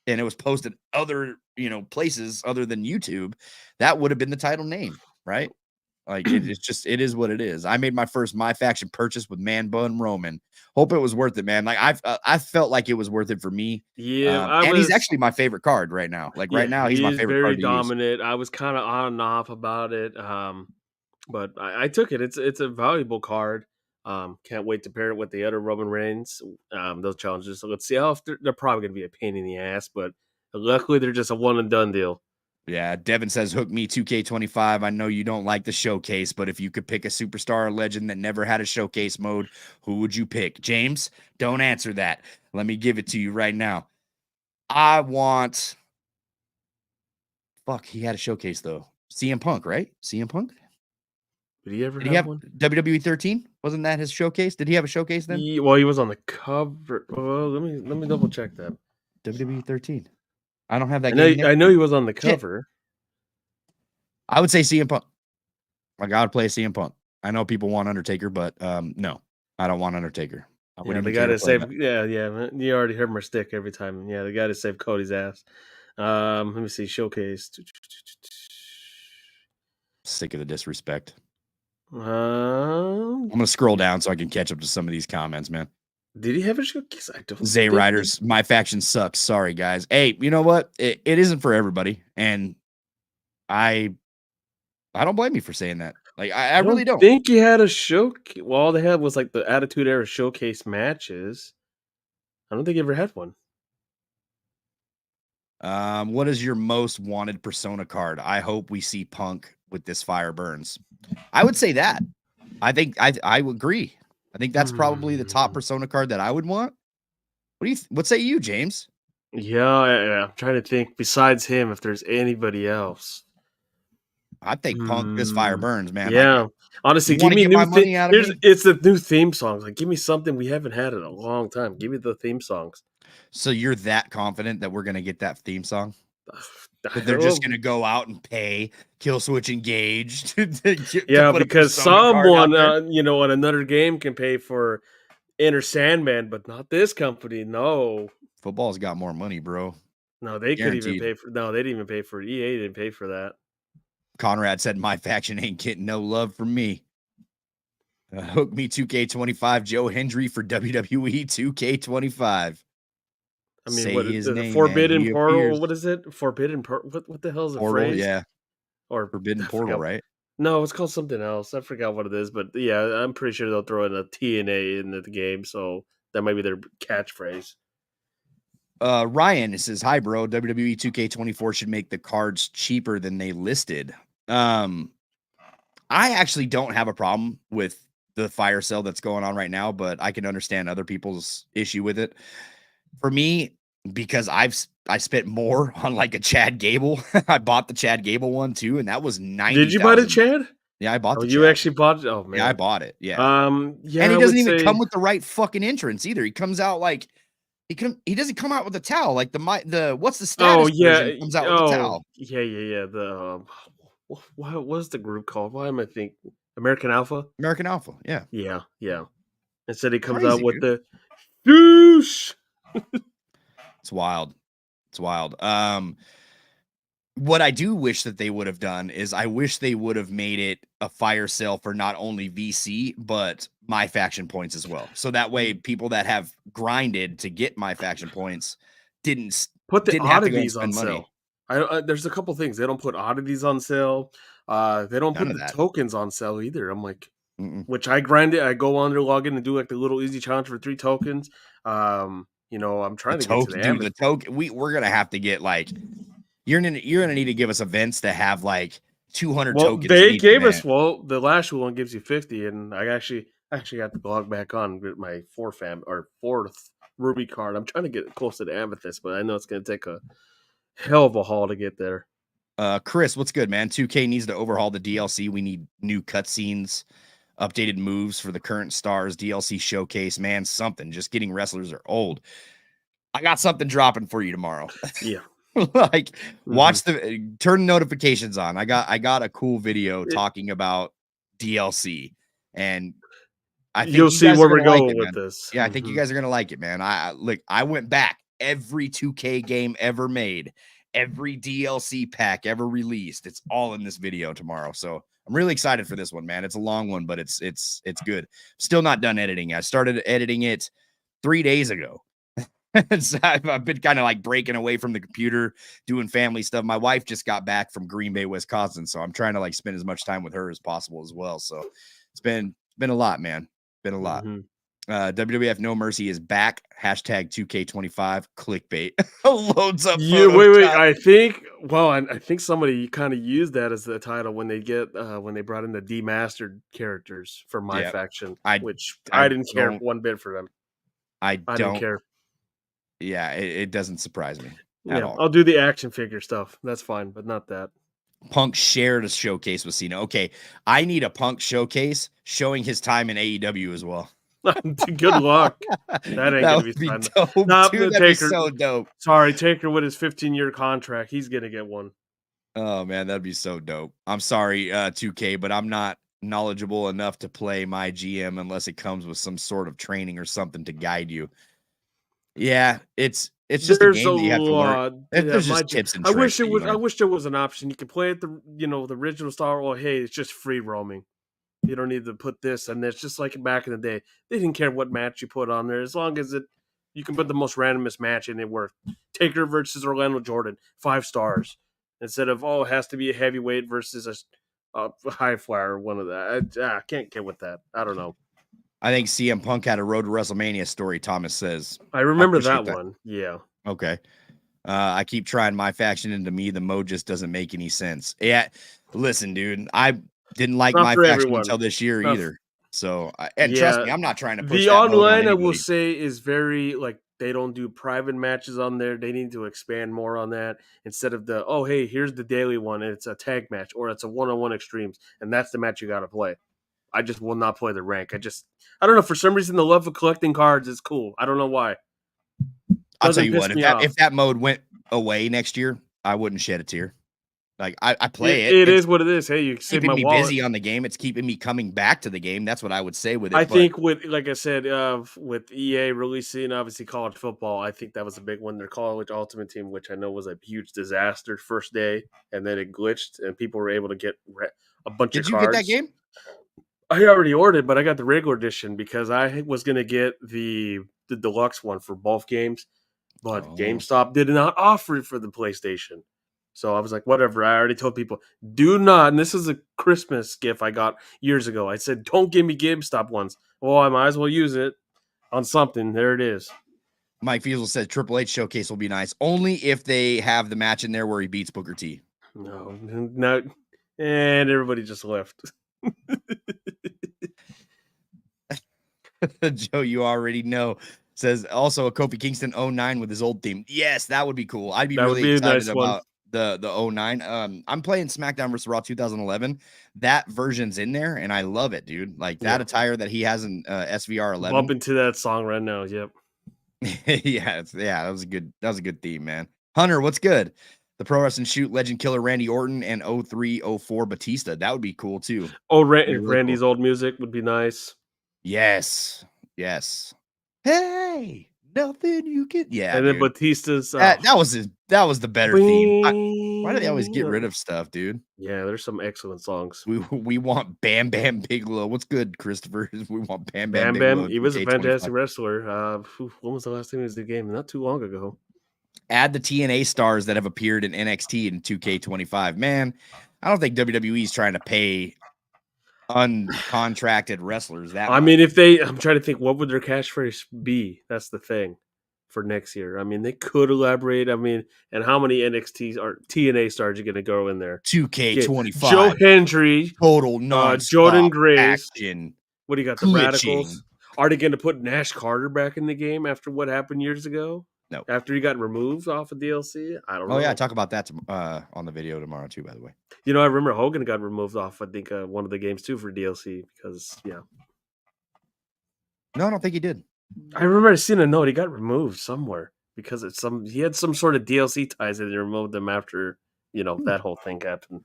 and it was posted other, you know, places other than YouTube, that would have been the title name, right? Like it is what it is. I made my first MyFaction purchase with Man Bun Roman. Hope it was worth it, man. Like I felt like it was worth it for me. Yeah, and he's actually my favorite card right now. Like right now, he's my favorite card. Very dominant. I was kind of on and off about it, but I took it. It's a valuable card. Can't wait to pair it with the other Roman Reigns. Those challenges. So let's see how they're probably going to be a pain in the ass, but luckily they're just a one and done deal. Yeah, Devin says, hook me 2K25. I know you don't like the showcase, but if you could pick a superstar or legend that never had a showcase mode, who would you pick? James, don't answer that. Let me give it to you right now. I want... Fuck, he had a showcase, though. CM Punk, right? CM Punk? Did he ever have one? WWE 13? Wasn't that his showcase? Did he have a showcase then? He was on the cover. Well, let me double check that. WWE 13. I don't have that game. I know he was on the cover. I would say CM Punk. Like, I would play CM Punk. I know people want Undertaker, but no, I don't want Undertaker. The guy to save. Yeah. You already heard my stick every time. Yeah, the guy to save Cody's ass. Let me see. Showcase. Sick of the disrespect. I'm gonna scroll down so I can catch up to some of these comments, man. Did he have a showcase? I don't Zay think Riders, my faction sucks. Sorry, guys. Hey, you know what? It isn't for everybody, and I don't blame you for saying that. Like, I I really don't don't. think he had a showcase. Well, all they had was like the Attitude Era showcase matches. I don't think he ever had one. What is your most wanted persona card? I hope we see Punk with this Fire Burns. I would say that. I think I would agree. I think that's probably the top persona card that I would want. What say you, James? Yeah, I'm trying to think. Besides him, if there's anybody else. I think Punk this Fire Burns, man. Yeah, Like, honestly, you give want to me get new my money out of me? It's the new theme songs. Like, give me something we haven't had in a long time. Give me the theme songs. So you're that confident that we're gonna get that theme song? I That they're don't just know. gonna go out and pay Kill Switch Engage to Yeah, put a because persona card out someone, there? in another game can pay for Inner Sandman, but not this company. No, Football's got more money, bro. no, they could even Guaranteed. pay for. No, they didn't even pay for it. EA didn't pay for that. Conrad said my faction ain't getting no love from me. Hook me 2K25 Joe Hendry for WWE 2K25. I mean, Say what his the name, man. Forbidden He Portal? appears. What is it? Forbidden What the hell is the Portal, phrase? yeah. Or Forbidden I Portal, forgot. right? No, it's called something else. I forgot what it is, but yeah, I'm pretty sure they'll throw in a TNA into the game, so that might be their catchphrase. Ryan says, "Hi, bro. WWE 2K24 should make the cards cheaper than they listed." I actually don't have a problem with the fire sale that's going on right now, but I can understand other people's issue with it. For me, because I spent more on like a Chad Gable. I bought the Chad Gable one too, and that was Did you buy the 90,000. Chad? Yeah, I bought Oh, the you Chad. actually bought it? Oh Yeah, I man. bought it. Yeah. And Yeah, he I doesn't would even say come with the right fucking entrance either. He comes out like he doesn't come out with a towel. Like the what's the oh status yeah, version comes out with the oh towel. yeah. The what was the group called? Why am I thinking American Alpha? American Alpha. Yeah. Yeah. Instead, he comes out Crazy, with dude. the douche. It's wild. It's wild. What I do wish that they would have done is I wish they would have made it a fire sale for not only VC, but my faction points as well. So that way people that have grinded to get my faction points didn't Put the didn't have to go and oddities on spend money. sale. There's a couple things they don't put oddities on sale. They don't None put of the that. tokens on sale either. I'm like, Mm-mm. which I grind it. I go on there, log in, and do like the little easy challenge for 3 tokens. I'm The trying to get to token, the dude, the amethyst. token. We're gonna have to get like you're gonna need to give us events that have like 200 Well, tokens in they each gave us event. the last one gives you 50, and I actually got to log back on with my fourth ruby card. I'm trying to get close to the amethyst, but I know it's going to take a hell of a haul to get there. Chris, what's good, man? 2K needs to overhaul the DLC. We need new cutscenes, updated moves for the current stars, DLC showcase, man, something. Just getting wrestlers are old. I got something dropping for you tomorrow. Yeah. Like Mhm. watch turn notifications on. I got a cool video It, talking about DLC, and I think you'll you see guys are where we're gonna like going it, with man. this. Yeah, I think you Mhm. guys are gonna like it, man. I went back every 2K game ever made, every DLC pack ever released. It's all in this video tomorrow. So I'm really excited for this one, man. It's a long one, but it's good. Still not done editing. I started editing it 3 days ago. So I've been kind of like breaking away from the computer, doing family stuff. My wife just got back from Green Bay, Wisconsin, so I'm trying to like spend as much time with her as possible as well. So it's been a lot, man. Been a lot. Mhm. WWF No Mercy is back. Hashtag 2K25 clickbait. Loads up Yeah, wait. Photoshop. I think somebody kind of used that as the title when they brought in the demastered characters for my Yeah, faction, I which I I didn't care don't one bit for them. I I didn't don't. care. Yeah, it doesn't surprise me at Yeah, all. I'll do the action figure stuff. That's fine, but not that. Punk shared a showcase with Cena. Okay, I need a Punk showcase showing his time in AEW as well. Good luck. That ain't That gonna would be be fun. dope, Nah, dude. That'd be Taker. so dope. Sorry, Taker with his 15-year contract. He's gonna get one. Oh man, that'd be so dope. I'm sorry, 2K, but I'm not knowledgeable enough to play my GM unless it comes with some sort of training or something to guide you. Yeah, it's just a There's a game that you have to learn. lot. Yeah, There's just tips and I tricks wish it that you was. I learn. wish there was an option. You can play it the original style. Or hey, it's just free roaming. You don't need to put this, and it's just like back in the day. They didn't care what match you put on there, as long as you can put the most randomest match and it worked. Taker versus Orlando Jordan, 5 stars, instead of it has to be a heavyweight versus a high flyer. One of that. I can't get with that. I don't know. I think CM Punk had a Road to WrestleMania story. Thomas says I remember that one. Yeah. Okay. I keep trying MyFaction into me. The mode just doesn't make any sense. Yeah. Listen, dude, I didn't like MyFaction until this year either. So, trust me, I'm not trying to push the that online. I will say is very like they don't do private matches on there. They need to expand more on that instead of the hey, here's the daily one and it's a tag match or it's a 1-on-1 extremes and that's the match you got to play. I just will not play the rank. I don't know, for some reason the love of collecting cards is cool. I don't know why. I'll tell you what, if that mode went away next year, I wouldn't shed a tear. Like I play it. It is what it is. Hey, you save keeping my me wallet. busy on the game. It's keeping me coming back to the game. That's what I would say with it. I think like I said, with EA releasing obviously college football, I think that was a big one. Their college ultimate team, which I know was a huge disaster first day, and then it glitched, and people were able to get a bunch of cards. Did you get that game? I already ordered, but I got the regular edition because I was going to get the deluxe one for both games, but GameStop did not offer it for the PlayStation. So I was like, whatever. I already told people, do not, and this is a Christmas gift I got years ago. I said, don't give me GameStop ones. Well, I might as well use it on something. There it is. Mike Fiesel said Triple H showcase will be nice. Only if they have the match in there where he beats Booker T. No. And everybody just left. Joe, you already know. Says also a Kofi Kingston 09 with his old theme. Yes, that would be cool. I'd be really excited about the 09. I'm playing SmackDown vs. Raw 2011. That version's in there, and I love it, dude. Like that attire that he has in SVR 11. Bump into that song right now. Yep. yeah, that was a good theme, man. Hunter, what's good? The Pro Wrestling Shoot legend killer Randy Orton and 03-04 Batista. That would be cool too. Oh, Randy's old music would be nice. Yes. Hey, nothing you can. Yeah, and then Batista's that was the better theme. Why do they always get rid of stuff, dude? Yeah, there's some excellent songs. We want Bam Bam Bigelow. What's good, Christopher? We want Bam Bam Bigelow. He was a fantastic wrestler. When was the last time he was in the game? Not too long ago. Add the TNA stars that have appeared in NXT in 2K25. Man, I don't think WWE is trying to pay uncontracted wrestlers that much. mean, I'm trying to think, what would their catchphrase be? That's the thing for next year. I mean, they could elaborate. I mean, and how many NXT or TNA stars are going to go in there? 2K25. Joe Hendry, total non Jordan Grace. Action. What do you got? The Radicals. Are they going to put Nash Carter back in the game after what happened years ago? No. After he got removed off of DLC? I don't know. Oh, yeah. Talk about that on the video tomorrow, too, by the way. I remember Hogan got removed off, I think, one of the games, too, for DLC because, No, I don't think he did. I remember seeing a note. He got removed somewhere because he had some sort of DLC ties and they removed him after, that whole thing happened.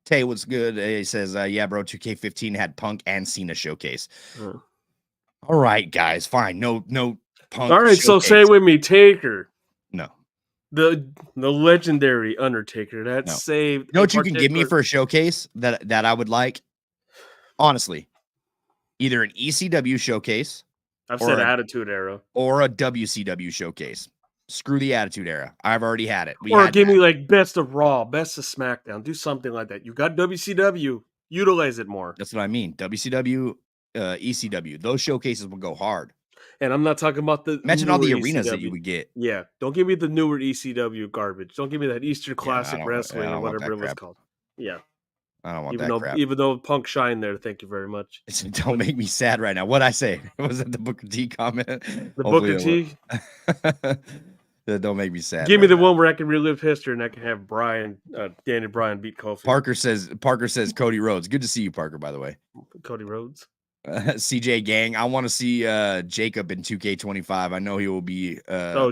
Tay, what's good? He says, yeah, bro, 2K15 had Punk and Cena showcase. All right, guys, fine. No Punk. All right, so say with me, Taker. No. The legendary Undertaker that saved. You know what you can give me for a showcase that I would like? Honestly, either an ECW showcase. I've said Attitude Era. Or a WCW showcase. Screw the Attitude Era. I've already had it. Or give me like Best of Raw, Best of SmackDown. Do something like that. You got WCW. Utilize it more. That's what I mean. WCW, ECW. Those showcases will go hard. And I'm not talking about the imagine all the arenas that you would get. Yeah. Don't give me the newer ECW garbage. Don't give me that Eastern Classic Wrestling or whatever it was called. Yeah. I don't want that crap. Even though Punk shined there, thank you very much. Don't make me sad right now. What'd I say? Was that the Booker T comment? The Booker T? Don't make me sad. Give me the one where I can relive history and I can have Danny Bryan beat Kofi. Parker says Cody Rhodes. Good to see you, Parker, by the way. Cody Rhodes. CJ Gang, I want to see Jacob in 2K25. I know he will be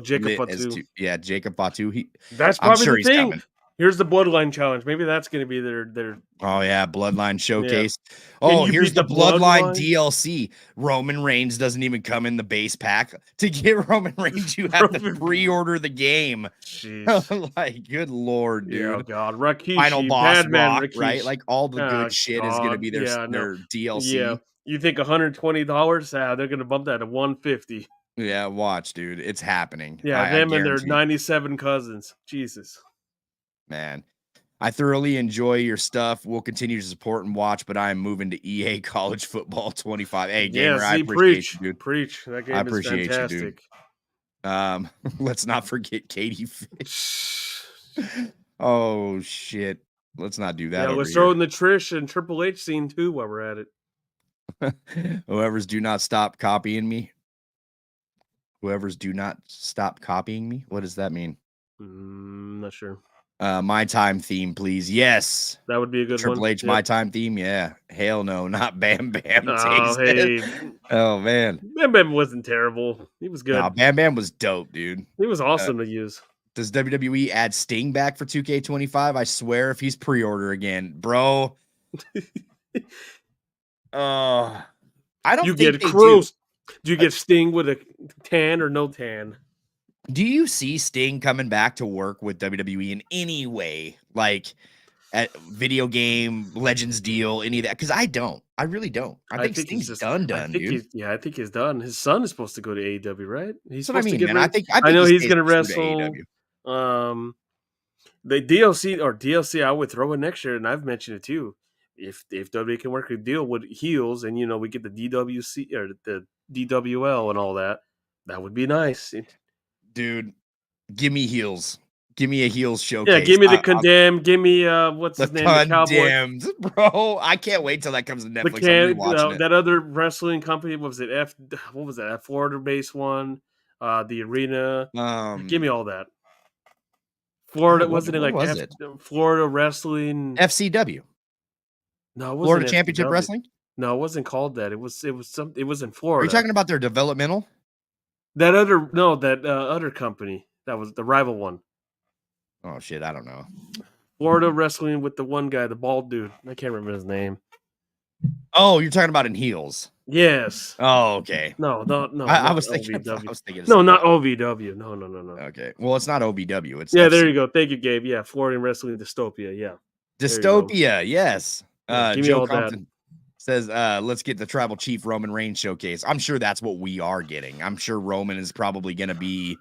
Jacob Fatu. Jacob Fatu. That's probably the thing. Here's the Bloodline challenge. Maybe that's going to be their. Oh yeah, Bloodline showcase. Can Oh, you here's beat the the Bloodline Bloodline? DLC. Roman Reigns doesn't even come in the base pack. To get Roman Reigns, you have to Roman- pre-order the game. Jeez. Like, good lord, Yeah, oh dude. God, Final Rikishi, boss Badman Rock, right? Rikishi. Like all the Oh good shit is gonna God, be yeah, no, their yeah. DLC. You think $120? They're gonna bump that to $150. Yeah, watch, dude. It's happening. Yeah, I them and their guarantee. 97 cousins. Jesus. Man. I thoroughly enjoy your stuff. We'll continue to support and watch, but I am moving to EA College Football 25. Hey, Yeah, gamer, I see, appreciate preach, you, dude. preach. That I game is appreciate you, dude. fantastic. Let's not forget Katie Fish. Oh shit. Let's not do that Yeah, over let's throw here. in the Trish and Triple H scene too while we're at it. Whoever's do not stop copying me. Whoever's do not stop copying me. What does that mean? Not sure. My time theme, please. Yes. That would be a good Triple one. H, Yep. my time theme. Yeah. Hell no, not Bam Bam. Oh, Takes hey. it. Oh man. Bam Bam wasn't terrible. He was good. No, Bam Bam was dope, dude. He was awesome to use. Does WWE add Sting back for 2K25? I swear if he's pre-order again, bro. I don't You think get they do. Crows. Do you get Sting with a tan or no tan? Do you see Sting coming back to work with WWE in any way? Like at video game, Legends deal, any of that? Because I don't. I really don't. I think he's Sting's just. done, I think dude. I think he's done. His son is supposed to go to AEW, right? He's That's what I supposed to mean, get man. I ready. think I know he he's stays gonna true to wrestle. AEW. The DLC I would throw in next year, and I've mentioned it too. If WWE can work a deal with heels, and we get the DWC or the DWL and all that, that would be nice. Dude, give me heels. Give me a heels Yeah, showcase. give me the Condemned. Give me what's The his name, the Cowboy, Condemned, bro. I can't wait till that comes to Netflix. I'm rewatching it. that other wrestling company. What was it? What was that? That Florida based one. The Arena. Give me all that. Florida wasn't it what like was it? Florida Wrestling? FCW, No, it Florida wasn't Championship FCW. Wrestling. No, it wasn't called that. It was some. It was in Are Florida. you talking about their developmental? That other company that was the rival one. Oh shit, I don't know. Florida Wrestling with the one guy, the bald dude. I can't remember his name. Oh, you're talking about in heels. Yes. Oh, okay. No. I was thinking. OVW. I was thinking. No, not OVW. No. Okay. Well, it's not OVW. It's Yeah, FC. there you go. Thank you, Gabe. Yeah, Florida Wrestling Dystopia. Yeah. Dystopia. Yes. Yeah, give me Joe all Compton says, let's get the Tribal Chief Roman Reigns showcase. I'm sure that's what we are getting. I'm sure Roman is probably going to be.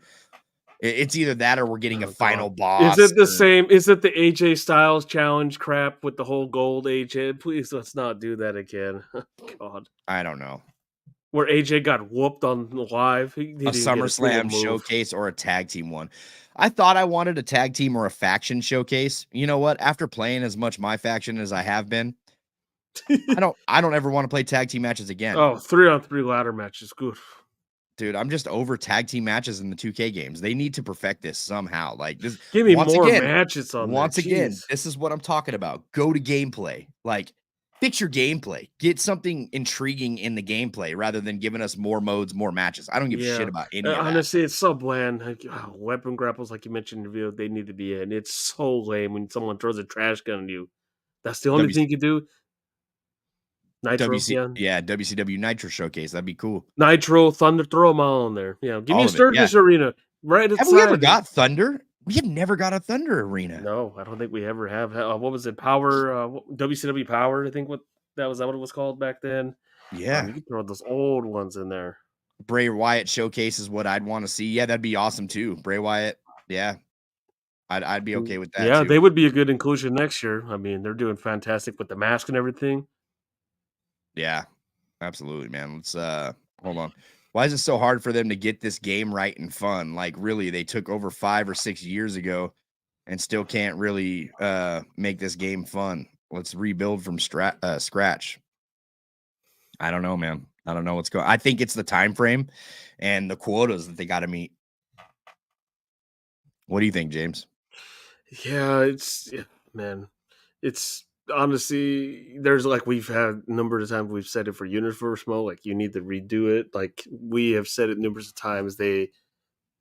It's either that or we're getting a final boss. Is it the same? Is it the AJ Styles challenge crap with the whole gold AJ? Please let's not do that again. God. I don't know. Where AJ got whooped on live. He A didn't get a single SummerSlam move. showcase or a tag team one. I thought I wanted a tag team or a faction showcase. You know what? After playing as much MyFaction as I have been, I don't ever want to play tag team matches again. Oh, 3-on-3 ladder match is good. Dude, I'm just over tag team matches in the 2K games. They need to perfect this somehow. Like this, Give me more matches on once there. again, Jeez. this is what I'm talking about. Go to gameplay. Like, fix your gameplay. Get something intriguing in the gameplay rather than giving us more modes, more matches. I don't give a shit about any of that. Honestly, it's so bland. Like, weapon grapples, like you mentioned in the video, they need to be in. It's so lame when someone throws a trash gun at you. That's the only thing you can do. Nitro, WCW Nitro Showcase. That'd be cool. Nitro, Thunder, throw them all in there. Yeah, give me a Sturgis Arena right Have we ever got Thunder? We have never got a Thunder Arena. No, I don't think we ever have. What was it? Power, WCW Power. I think that what it was called back then. Yeah, you can throw those old ones in there. Bray Wyatt Showcase is what I'd want to see. Yeah, that'd be awesome too. Bray Wyatt. Yeah, I'd be okay with that. Yeah, too. they would be a good inclusion next year. I mean, they're doing fantastic with the mask and everything. Yeah, absolutely, man. Let's hold on. Why is it so hard for them to get this game right and fun? Like, really, they took over 5 or 6 years ago and still can't really make this game fun. Let's rebuild from scratch. I don't know, man. I don't know what's going. I think it's the time frame and the quotas that they got to meet. What do you think, James? Yeah, man. It's honestly, there's like we've had a number of times we've said it for Universe Mode, like you need to redo it. Like we have said it numerous of times. They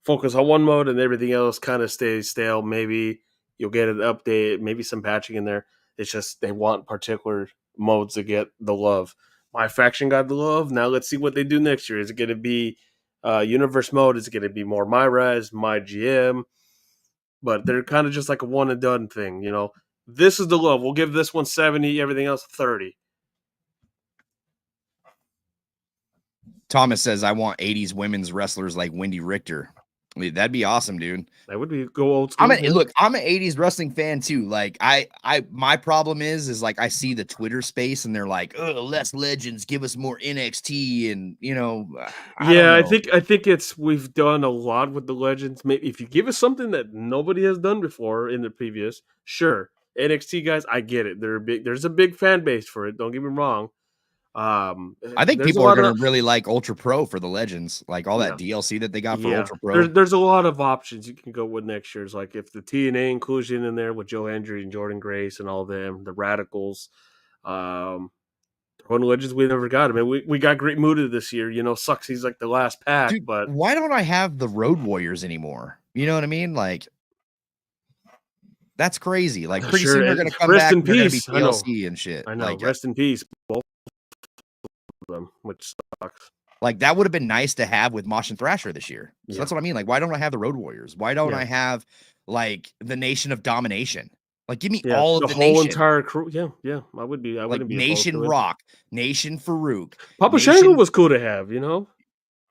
focus on one mode and everything else kind of stays stale. Maybe You'll get an update, maybe some patching in there. It's just they want particular modes to get the love. My faction got the love. Now let's see what they do next year. Is it going to be universe mode? Is it going to be more my res, my GM? But they're kind of just like a one and done thing, you know. This is the love. We'll give this one 70, everything else 30. Thomas says, I want 80s women's wrestlers like Wendy Richter. That'd be awesome, dude. That would be go old school. Look, I'm an 80s wrestling fan too. Like my problem is like I see the Twitter space and they're like, oh, less legends, give us more NXT, and you know, I think it's we've done a lot with the legends. Maybe if you give us something that nobody has done before in the previous, sure. NXT guys, I get it. There's a big fan base for it. Don't get me wrong. I think people are going to really like Ultra Pro for the legends, like all that DLC that they got for Ultra Pro. There's a lot of options you can go with next year's. Like if the TNA inclusion in there with Joe Hendry and Jordan Grace and all them, the Radicals, one legends we never got. I mean, we got Great Muta this year. You know, sucks he's like the last pack. Dude, but why don't I have the Road Warriors anymore? You know what I mean? Like that's crazy. Like pretty soon they're going to come back. They're going to be DLC and shit. I know. Like, rest in peace. Both of them, which sucks. Like that would have been nice to have with Mosh and Thrasher this year. So that's what I mean. Like, why don't I have the Road Warriors? Why don't I have like the Nation of Domination? Like, give me all of the whole nation. Entire crew. Yeah. I wouldn't be Nation Rock, Nation Farouk. Papa Shango was cool to have, you know.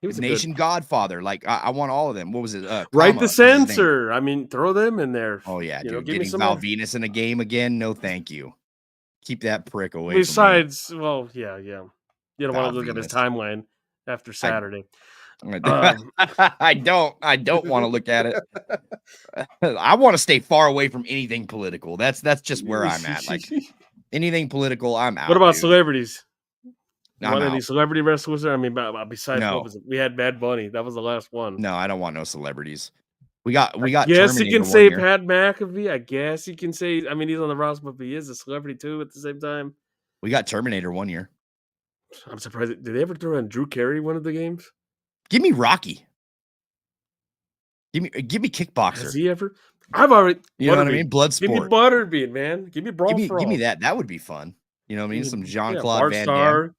He was Nation Godfather. Like, I want all of them. What was it? Right the Censor. I mean, throw them in there. Oh yeah, dude. Getting Val Venus in a game again? No, thank you. Keep that prick away. Besides, from me. Well, yeah. You don't want to look at his timeline after Saturday. I don't want to look at it. I want to stay far away from anything political. That's just where I'm at. Like anything political, I'm out. What about celebrities? Want any celebrity wrestlers there? I mean, besides what was it? We had Bad Bunny. That was the last one. No, I don't want no celebrities. We got. Yes, you can say Pat McAfee. I guess you can say. I mean, he's on the roster, but he is a celebrity too. At the same time, we got Terminator 1 year. I'm surprised. Did they ever throw in Drew Carey one of the games? Give me Rocky. Give me Kickboxer. Has he ever? I've already. You know what I mean? Bloodsport. Give me Butterbean, man. Give me Brawl. Give me that. That would be fun. You know what I mean? Some Jean-Claude Van Damme.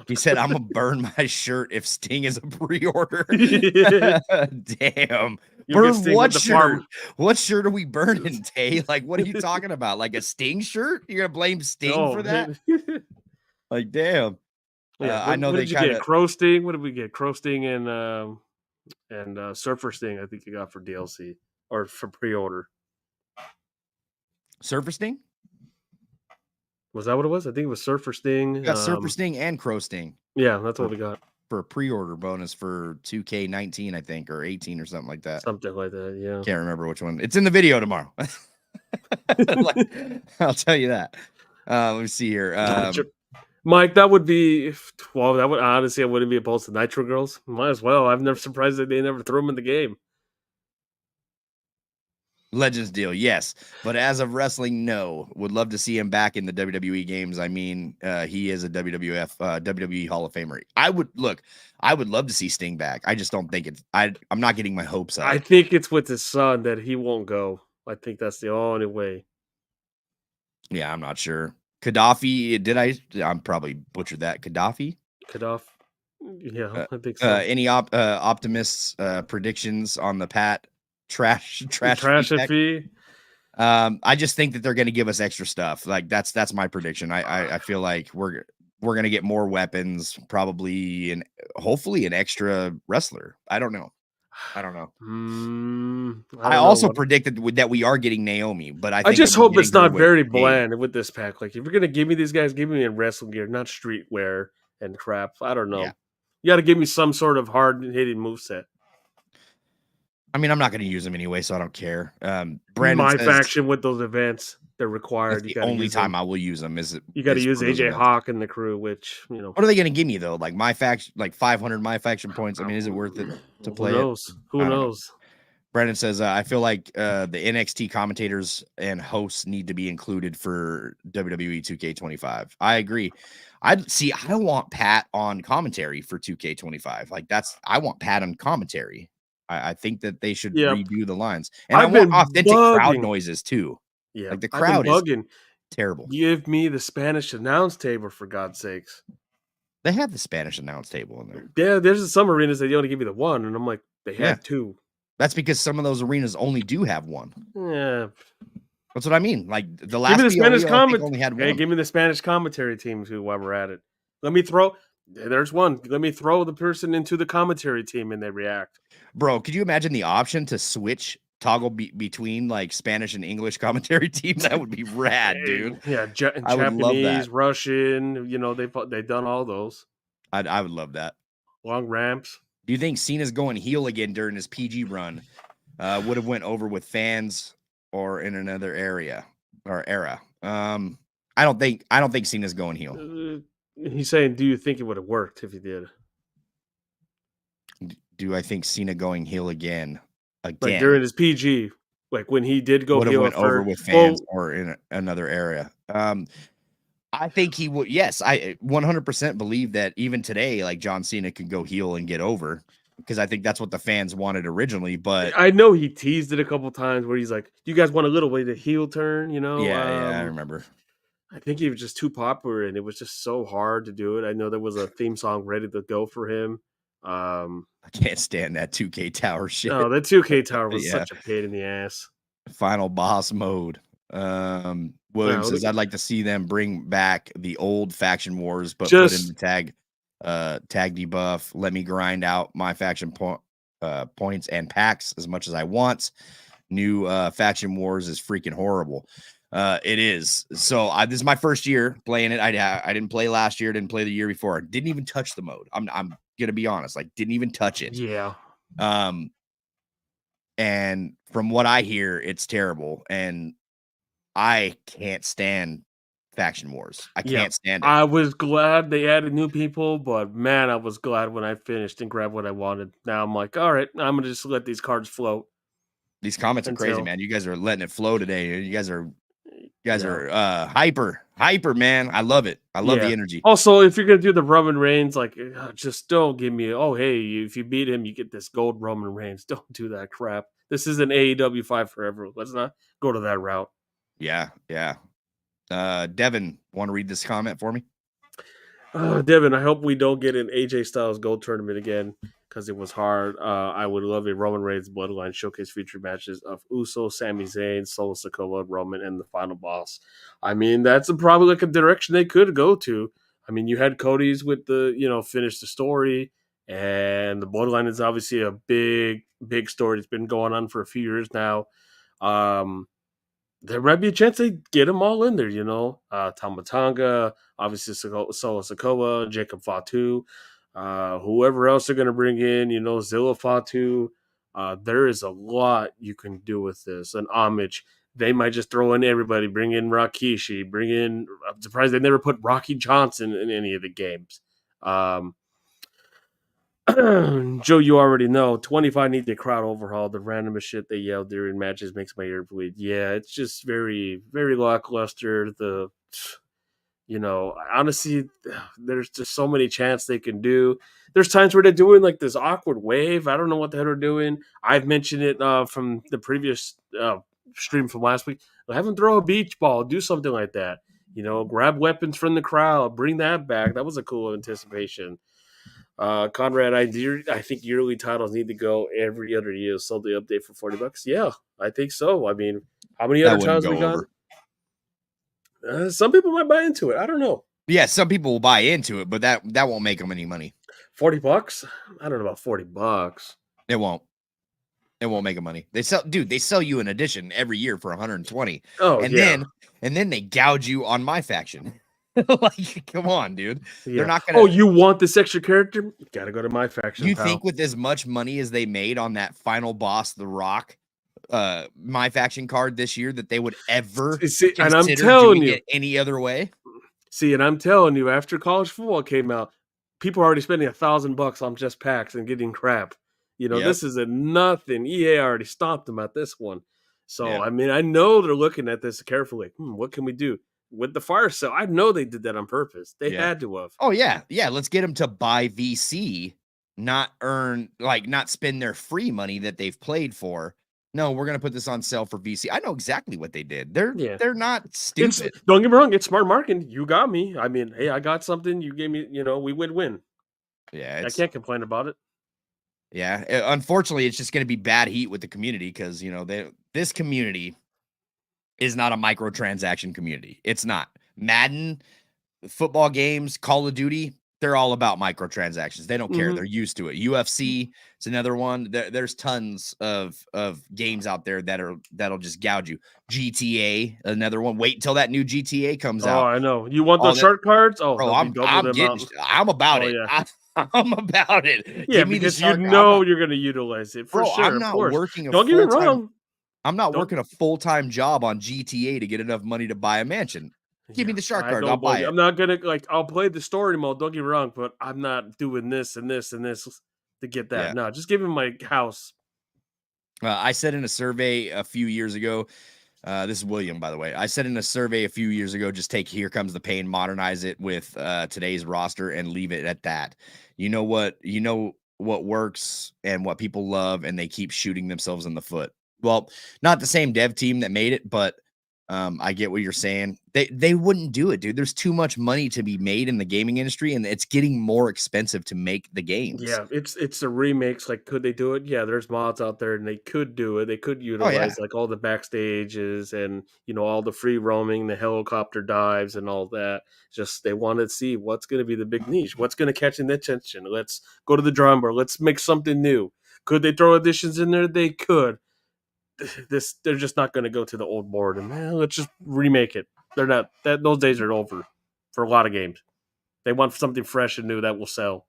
He said, "I'm gonna burn my shirt if Sting is a pre-order." Damn. Burn what shirt? What shirt are we burning, Tay? Like, what are you talking about? Like a Sting shirt? You're gonna blame Sting for that? Like, damn. I know they kind of Crow Sting. What did we get? Crow Sting and Surfer Sting. I think you got for DLC or for pre-order. Surfer Sting. Was that what it was? I think it was Surfer Sting. We got Surfer Sting and Crow Sting. Yeah, that's what we got. For a pre-order bonus for 2K19, I think, or 18 or something like that. Something like that, yeah. Can't remember which one. It's in the video tomorrow. I'll tell you that. Let me see here. Mike, that would be, well, that would honestly, I wouldn't be opposed to Nitro Girls. Might as well. I'm never surprised that they never threw them in the game. Legends deal, yes, but as of wrestling, no. Would love to see him back in the WWE games. I mean, he is a WWE Hall of Famer. I would love to see Sting back. I just don't think I'm not getting my hopes up. I think it's with his son that he won't go. I think that's the only way. Yeah, I'm not sure. Gaddafi, I'm probably butchered that. Gaddafi. Yeah, I think so. Any optimists predictions on the Pat? Trash fee. I just think that they're going to give us extra stuff. Like that's my prediction. I feel like we're going to get more weapons, probably, and hopefully an extra wrestler. I don't know. I also predicted that we are getting Naomi, but I just hope it's not very bland with this pack. Like if you're going to give me these guys, give me in wrestling gear, not streetwear and crap. I don't know. Yeah. You got to give me some sort of hard hitting moveset. I mean, I'm not going to use them anyway, so I don't care. Brandon says, faction with those events, they're required. The only time I will use them is you got to use AJ Hawk and the crew. Which what are they going to give me though? Like my faction, like 500 MyFaction points. I mean, is it worth it to play? Who knows? Who knows? Brandon says, I feel like the NXT commentators and hosts need to be included for WWE 2K25. I agree. I don't want Pat on commentary for 2K25. Like I want Pat on commentary. I think that they should Yeah, redo the lines, and I I've want been authentic crowd bugging. noises too. Yeah, Like the I've been crowd is bugging. terrible. Give me the Spanish announce table for God's sakes. They have the Spanish announce table in there. Yeah, there's some arenas that you only give you the one, and I'm like, they Yeah, had two. that's because some of those arenas only do have one. Yeah, That's what I mean. Like the give me last the Spanish BOE, I think comment. only had Hey, one. give me the Spanish commentary team too. While we're at it, let me throw. There's one. Let me throw the person into the commentary team, and they react. Bro, could you imagine the option to switch toggle between like Spanish and English commentary teams? That would be rad, dude. Yeah, I would love that. Japanese, Russian. You know, they've done all those I would love that. long ramps. Do you think Cena's going heel again during his PG run? Would have went over with fans or in another area or era? I don't think Cena's going heel. He's saying, do you think it would have worked if he did? Do I think Cena going heel again? Like during his PG, like when he did go would have heel went at over first. with fans or in another area. I think he would. Yes, I 100% believe that even today, like John Cena could go heel and get over because I think that's what the fans wanted originally. But I know he teased it a couple times where he's like, "You guys want a little way to heel turn?" You know? yeah, I remember. I think he was just too popular, and it was just so hard to do it. I know there was a theme song ready to go for him. I can't stand that 2K tower shit. Oh, that 2K tower was Yeah. such a pain in the ass. Final boss mode. William says I'd like to see them bring back the old faction wars, but put in the tag debuff. Let me grind out my faction points and packs as much as I want. New faction wars is freaking horrible. It is. So this is my first year playing it. I didn't play last year, didn't play the year before. I didn't even touch the mode. I'm gonna be honest, like didn't even touch it. Yeah. And from what I hear, it's terrible. And I can't stand faction wars. I can't stand it. I was glad they added new people, but man, I was glad when I finished and grabbed what I wanted. Now I'm like, all right, I'm gonna just let these cards float. These comments are crazy, man. You guys are letting it flow today. You guys are hyper, man. I love it. I love the energy. Also, if you're gonna do the Roman Reigns, like just don't give me hey, if you beat him, you get this gold Roman Reigns. Don't do that crap. This is an AEW 5 forever. Let's not go to that route. Yeah. Devin, want to read this comment for me? Devin, I hope we don't get an AJ Styles Gold tournament again because it was hard. I would love a Roman Reigns Bloodline showcase feature matches of Uso, Sami Zayn, Solo Sikoa, Roman, and the final boss. I mean, that's probably like a direction they could go to. I mean, you had Cody's with the, finish the story, and the Bloodline is obviously a big story. It's been going on for a few years now. There might be a chance they get them all in there, Tama Tonga, obviously Solo Sikoa, Jacob Fatu, whoever else they're going to bring in, Zilla Fatu. There is a lot you can do with this. An homage. They might just throw in everybody, bring in Rikishi, I'm surprised they never put Rocky Johnson in any of the games. Joe, you already know 25 need the crowd overhaul. The randomest shit they yell during matches makes my ear bleed. Yeah, it's just very, very lackluster. Honestly, there's just so many chants they can do. There's times where they're doing like this awkward wave. I don't know what the hell they're doing. I've mentioned it from the previous stream from last week. Have them throw a beach ball, do something like that. Grab weapons from the crowd, bring that back. That was a cool anticipation. Conrad, I think yearly titles need to go every other year. So the update for $40. Yeah, I think so. I mean, how many other times we got? Some people might buy into it. I don't know. Yeah, some people will buy into it, but that won't make them any money. $40? I don't know about $40. It won't. It won't make them money. They sell you an edition every year for 120. Oh, and then they gouge you on MyFaction. Like, come on, dude. Yeah. They're not gonna. Oh, you want this extra character? Gotta go to MyFaction. You think with as much money as they made on that final boss, The Rock, MyFaction card this year, that they would ever and I'm telling you, it any other way? And I'm telling you, after college football came out, people are already spending $1,000 on just packs and getting crap. This is a nothing. EA already stopped them at this one. So, I mean, I know they're looking at this carefully. What can we do? With the fire sale, I know they did that on purpose. They had to have. Oh, yeah. Yeah, let's get them to buy VC not earn, like, not spend their free money that they've played for. No, we're gonna put this on sale for VC. I know exactly what they did. Yeah. They're not It's stupid. don't get me wrong, it's smart marketing. You got me. I mean, hey, I got something. You gave me, we win-win. Yeah, I it's can't complain about it. yeah. Unfortunately, it's just gonna be bad heat with the community because this community is not a microtransaction community. It's not. Madden, football games, Call of Duty, they're all about microtransactions. They don't care. Mhm. They're used to it. UFC is another one. There's tons of games out there that'll just gouge you. GTA, another one. Wait until that new GTA comes Oh, out. I know. You want All those that, shark cards? Oh, bro. they'll be double the amount. I'm about Oh, it. yeah. I'm about it. Yeah, Give me the because you shark. I'm know not, you're gonna utilize it for bro. sure, of course. Don't get me wrong. I'm not Don't working a full-time job on GTA to get enough money to buy a mansion. Give me Yeah, the shark I card. I'll don't blame buy you. it. I'm not gonna I'll play the story mode, don't get me wrong, but I'm not doing this and this and this to get that. Yeah. No, just give me my house. I said in a survey a few years ago, this is William, by the way. I said in a survey a few years ago, just take Here Comes the Pain, modernize it with today's roster, and leave it at that. You know what works and what people love, and they keep shooting themselves in the foot. Well, not the same dev team that made it, but I get what you're saying. They wouldn't do it, dude. There's too much money to be made in the gaming industry, and it's getting more expensive to make the games. Yeah, it's the remakes. Like, could they do it? Yeah, there's mods out there, and they could do it. They could Oh yeah. utilize like all the backstages and all the free roaming, the helicopter dives, and all that. Just they want to see what's going to be the big niche, what's going to catch the attention. Let's go to the drawing board. Let's make something new. Could they throw additions in there? They could. They're just not going to go to the old board and let's just remake it. They're not that those days are over for a lot of games. They want something fresh and new that will sell.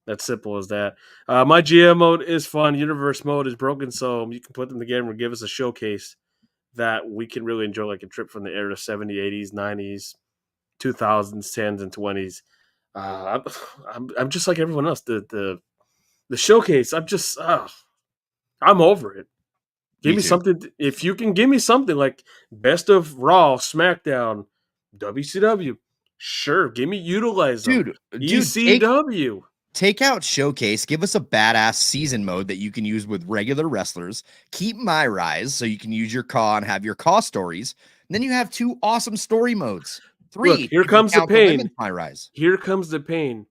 That's simple as that. My GM mode is fun. Universe mode is broken, so you can put them together and give us a showcase that we can really enjoy, like a trip from the era 70s, 80s, 90s, 2000s, 10s, and 20s. I'm just like everyone else. The showcase. I'm over it. Give Me me too. something. If you can give me something like best of Raw, SmackDown, WCW, sure. Give me utilize them. Dude, ECW. take out Showcase, give us a badass season mode that you can use with regular wrestlers. Keep My Rise so you can use your Caw and have your Caw stories. And then you have 2 awesome story modes. Look, 3 here if you comes the count the pain. women's My Rise. Here comes the pain.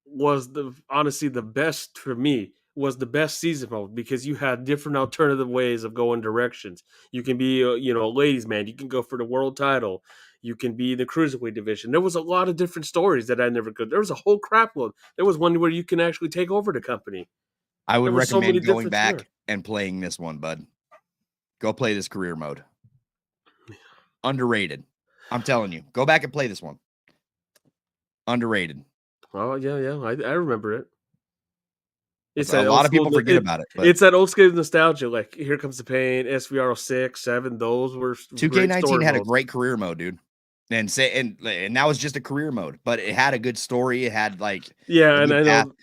Was the honestly the best for me was the best season mode because you had different alternative ways of going directions. You can be a ladies man. You can go for the world title. You can be the cruiserweight division. There was a lot of different stories that I never could. There was a whole crap load. There was one where you can actually take over the company. I would There was so many recommend going different back scenarios. and playing this one, bud. Go play this career mode. Underrated. I'm telling you. Go back and play this one. Underrated. Oh yeah. I remember it. It's A that old lot of school. people forget about it, but It's that old school nostalgia. Like Here Comes the Pain, SVR 6, 7. Those were great 2K19 story had a modes. great career mode, dude. And that was just a career mode, but it had a good story. It had like Yeah, a and good I path. know.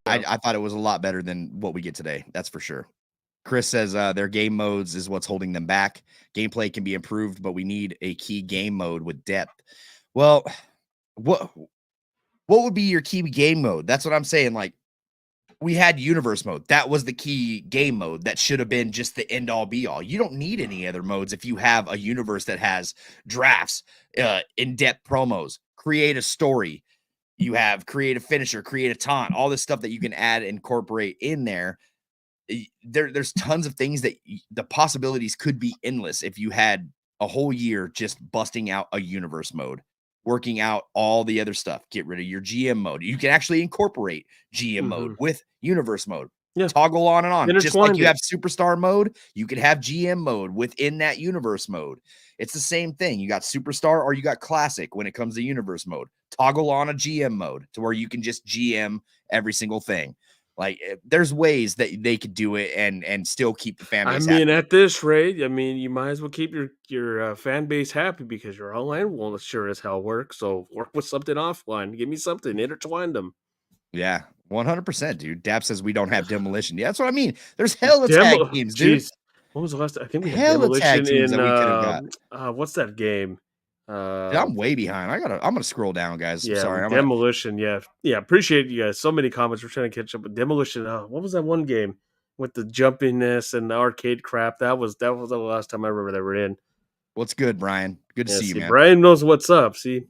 Yeah. I thought it was a lot better than what we get today. That's for sure. Chris says their game modes is what's holding them back. Gameplay can be improved, but we need a key game mode with depth. Well, what would be your key game mode? That's what I'm saying. Like, we had universe mode. That was the key game mode. That should have been just the end all be all. You don't need any other modes if you have a universe that has drafts, in-depth promos, create a story. You have create a finisher, create a taunt, all this stuff that you can add, incorporate in there. There's tons of things that the possibilities could be endless if you had a whole year just busting out a universe mode, working out all the other stuff. Get rid of your GM mode. You can actually incorporate GM mode Mhm. with universe mode. Yeah, Toggle on and on. Just like intertwined you it. have superstar mode, you could have GM mode within that universe mode. It's the same thing. You got superstar or you got classic when it comes to universe mode. Toggle on a GM mode to where you can just GM every single thing. Like, there's ways that they could do it and still keep the fan I base mean, happy. at this rate, I mean, you might as well keep your fan base happy because your online won't sure as hell work. So work with something offline. Give me something. Intertwine them. Yeah, 100%, dude. Dap says we don't have demolition. Yeah, that's what I mean. There's hella tag Demo. teams, dude. Jeez, when was the last? I think we had Hella tag demolition teams in that we could have got. what's that game? Dude, I'm way behind. I'm gonna scroll down, guys. I'm Yeah, sorry. Demolition. Yeah, yeah. Appreciate you guys. So many comments. We're trying to catch up with Demolition. What was that one game with the jumpiness and the arcade crap? That was the last time I remember they were in. What's good, Brian? Good to Yeah, see you, see, man. Brian knows what's up. See,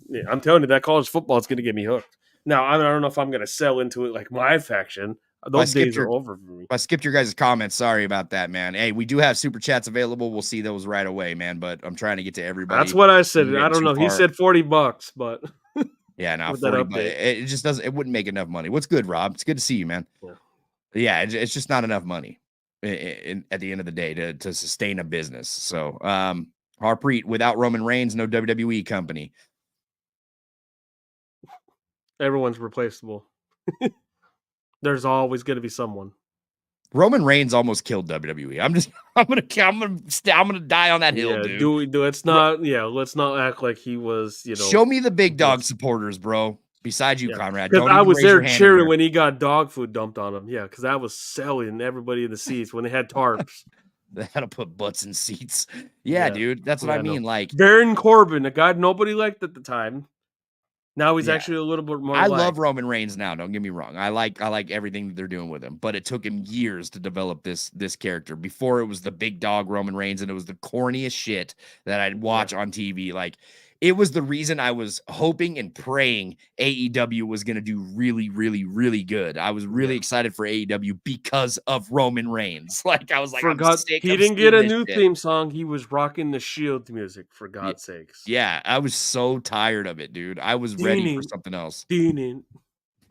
yeah, I'm telling you, that college football is going to get me hooked. Now, I don't know if I'm going to sell into it like my faction. Those days are over for me. If I skipped your guys' comments, sorry about that, man. Hey, we do have super chats available. We'll see those right away, man. But I'm trying to get to everybody. That's what I said. We're I getting don't too know. He far. said $40, but yeah, no, with that 40. But update, it just doesn't. It wouldn't make enough money. What's good, Rob? It's good to see you, man. yeah. Yeah, it's just not enough money at the end of the day to sustain a business. So, Harpreet, without Roman Reigns, no WWE company. Everyone's replaceable. There's always going to be someone. Roman Reigns almost killed WWE. I'm gonna die on that hill, dude. Do it's not. Yeah, let's not act like he was. Show me the big dog supporters, bro. Besides you, Conrad. Because Don't I even was raise there your hand cheering in when he got dog food dumped on him. Yeah, because I was selling everybody in the seats when they had tarps. They had to put butts in seats. Yeah, dude. That's what I mean. Like Baron Corbin, a guy nobody liked at the time. Now he's actually a little bit more. I love Roman Reigns now. Don't get me wrong. I like everything that they're doing with him, but it took him years to develop this character. Before it was the big dog Roman Reigns, and it was the corniest shit that I'd watch on TV. Like it was the reason I was hoping and praying AEW was going to do really, really, really good. I was really excited for AEW because of Roman Reigns. Like I was like, I'm sick. He didn't get a new theme song. He was rocking the Shield music, for God's sakes. Yeah, I was so tired of it, dude. I was ready for something else.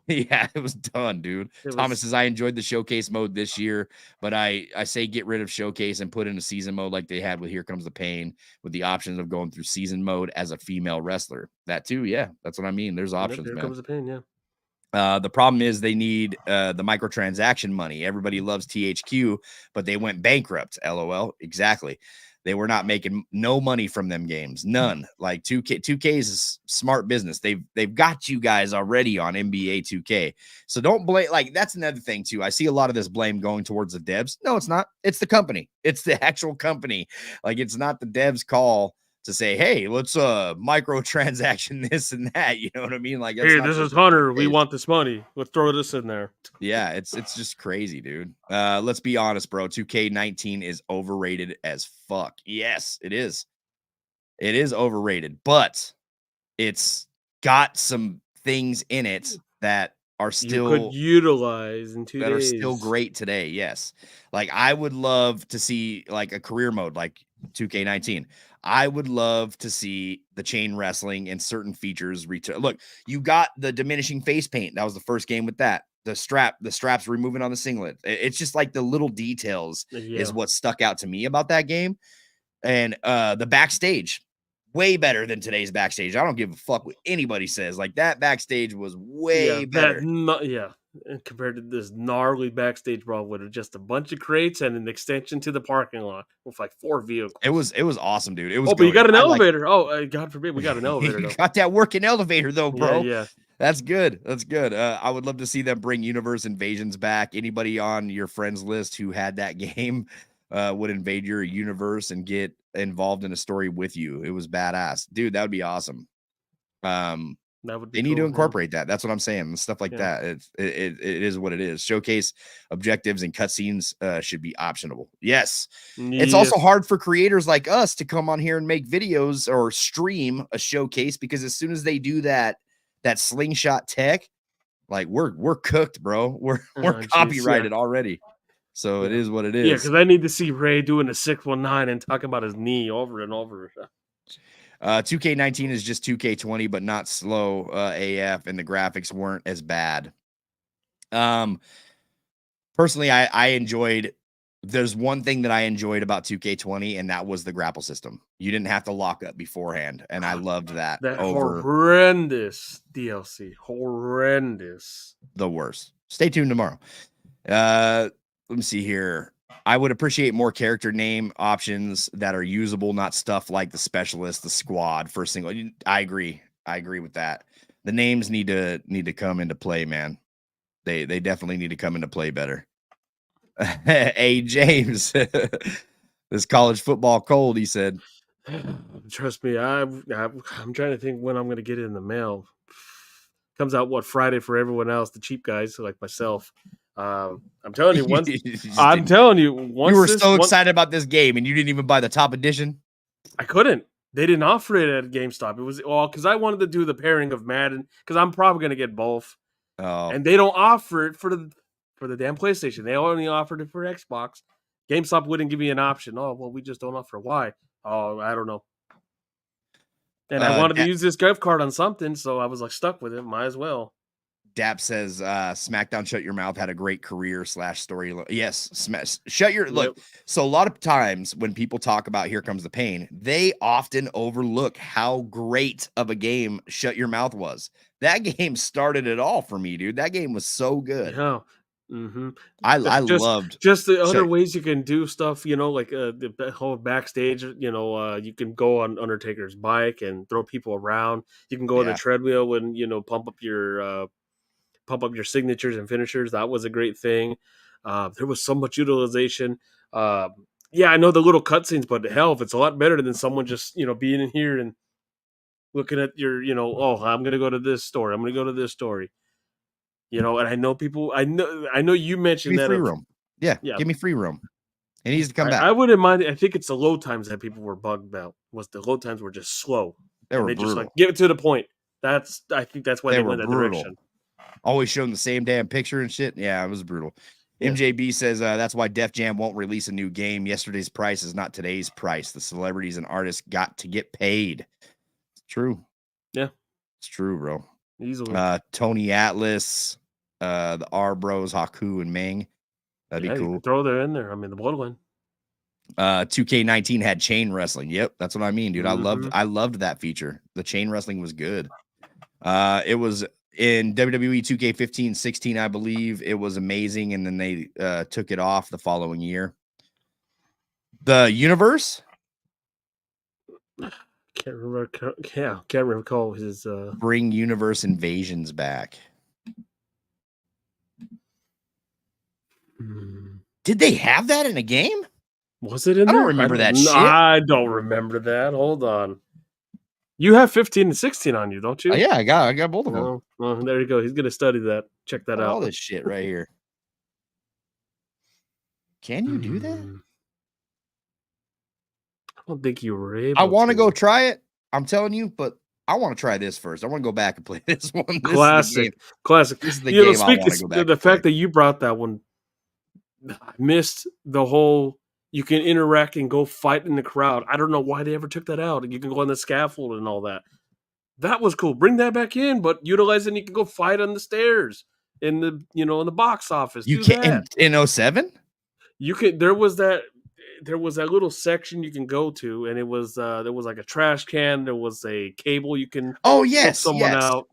Yeah, it was done, dude. Thomas says I enjoyed the showcase mode this year, but I say get rid of showcase and put in a season mode like they had with Here Comes the Pain, with the options of going through season mode as a female wrestler. That too, yeah, that's what I mean. There's options, Here man. Comes the Pain, yeah. The problem is they need the microtransaction money. Everybody loves THQ, but they went bankrupt. LOL. Exactly. They were not making no money from them games. None. Like 2K is smart business. They've got you guys already on NBA 2K. So don't blame, like that's another thing too. I see a lot of this blame going towards the devs. No, it's not. It's the company. It's the actual company. Like it's not the devs' call to say, hey, let's microtransaction this and that. You know what I mean? Like hey, this is Hunter. We want this money. Let's throw this in there. Yeah, it's just crazy, dude. Let's be honest, bro. 2K19 is overrated as fuck. Yes, it is. It is overrated, but it's got some things in it that are still you could utilize in 2 days. Are still great today. Yes. Like I would love to see like a career mode like 2K19. I would love to see the chain wrestling and certain features return. Look, you got the diminishing face paint. That was the first game with that. The straps removing on the singlet. It's just like the little details is what stuck out to me about that game. And the backstage, way better than today's backstage. I don't give a fuck what anybody says. Like that backstage was way better. Compared to this gnarly backstage brawl with just a bunch of crates and an extension to the parking lot with like 4 vehicles. It was awesome, dude. It was. But you got an elevator. God forbid we got an elevator. You got that working elevator though, bro. Yeah. That's good. That's good. I would love to see them bring Universe Invasions back. Anybody on your friends list who had that game would invade your universe and get involved in a story with you. It was badass, dude. That would be awesome. That would be they need to incorporate that. That's what I'm saying. Stuff like that. It is what it is. Showcase objectives and cutscenes should be optional. Yes. It's also hard for creators like us to come on here and make videos or stream a showcase because as soon as they do that slingshot tech, like we're cooked, bro. We're copyrighted already. So it is what it is. Yeah, because I need to see Ray doing a 619 and talking about his knee over and over. 2K19 is just 2K20, but not slow AF, and the graphics weren't as bad. Personally, I enjoyed. There's one thing that I enjoyed about 2K20, and that was the grapple system. You didn't have to lock up beforehand, and I loved that. That horrendous DLC, horrendous. The worst. Stay tuned tomorrow. Let me see here. I would appreciate more character name options that are usable, not stuff like the specialist, the squad, first single. I agree. I agree with that. The names need to come into play, man. They definitely need to come into play better. Hey, James, this college football cold, he said. Trust me, I'm trying to think when I'm going to get it in the mail. Comes out Friday for everyone else, the cheap guys like myself. I'm telling you, You once just I'm didn't. telling you, You once were this so one, excited about this game, and you didn't even buy the top edition. I couldn't. They didn't offer it at GameStop. It was because I wanted to do the pairing of Madden because I'm probably going to get both, Oh, and they don't offer it for the damn PlayStation. They only offered it for Xbox. GameStop wouldn't give me an option. Oh well, we just don't offer. Why? Oh, I don't know. And I wanted to use this gift card on something, so I was like stuck with it. Might as well. Dap says SmackDown Shut Your Mouth had a great career / story. Yes, shut your look. Yep. So a lot of times when people talk about Here Comes the Pain, they often overlook how great of a game Shut Your Mouth was. That game started it all for me, dude. That game was so good. Yeah. Mm-hmm. I loved just the other ways you can do stuff, like the whole backstage. You can go on Undertaker's bike and throw people around. You can go on the treadmill and pump up your signatures and finishers. That was a great thing. There was so much utilization. Yeah, I know the little cutscenes, but hell, if it's a lot better than someone just being in here and looking at your oh, I'm gonna go to this story. I'm gonna go to this story. And I know people. I know you mentioned give me that free roam. Yeah, give me free room. It needs to come back. I wouldn't mind. I think it's the load times that people were bugged about. Was the load times were just slow. They were brutal. Just like give it to the point. I think that's why they went that brutal. direction. Always showing the same damn picture and shit. Yeah, it was brutal. Yeah. MJB says that's why Def Jam won't release a new game. Yesterday's price is not today's price. The celebrities and artists got to get paid. It's true. Yeah, it's true, bro. Easily. Tony Atlas, the R Bros, Haku and Ming. That'd be cool. Throw that in there. I mean, the Bloodline. 2K19 had chain wrestling. Yep, that's what I mean, dude. I loved that feature. The chain wrestling was good. It was in WWE 2K15, 16, I believe. It was amazing, and then they took it off the following year. The universe? Can't recall his bring universe invasions back. Did they have that in a game? Was it in there? I don't remember that shit. I don't remember that. Hold on. You have 15 and 16 on you, don't you? Yeah, I got both of them. Well, there you go. He's gonna study that. Check that out. All this shit right here. Can you do that? I don't think you were able. I want to go try it. I'm telling you, but I want to try this first. I want to go back and play this one. Classic. This is the game I want to go back. The fact that you brought that one, I missed the whole. You can interact and go fight in the crowd. I don't know why they ever took that out. You can go on the scaffold and all that. That was cool. Bring that back in, but utilize it. And you can go fight on the stairs in the in the box office. You can in 07. You can. There was that little section you can go to, and it was there was like a trash can. There was a cable you can. Oh yes, help someone out.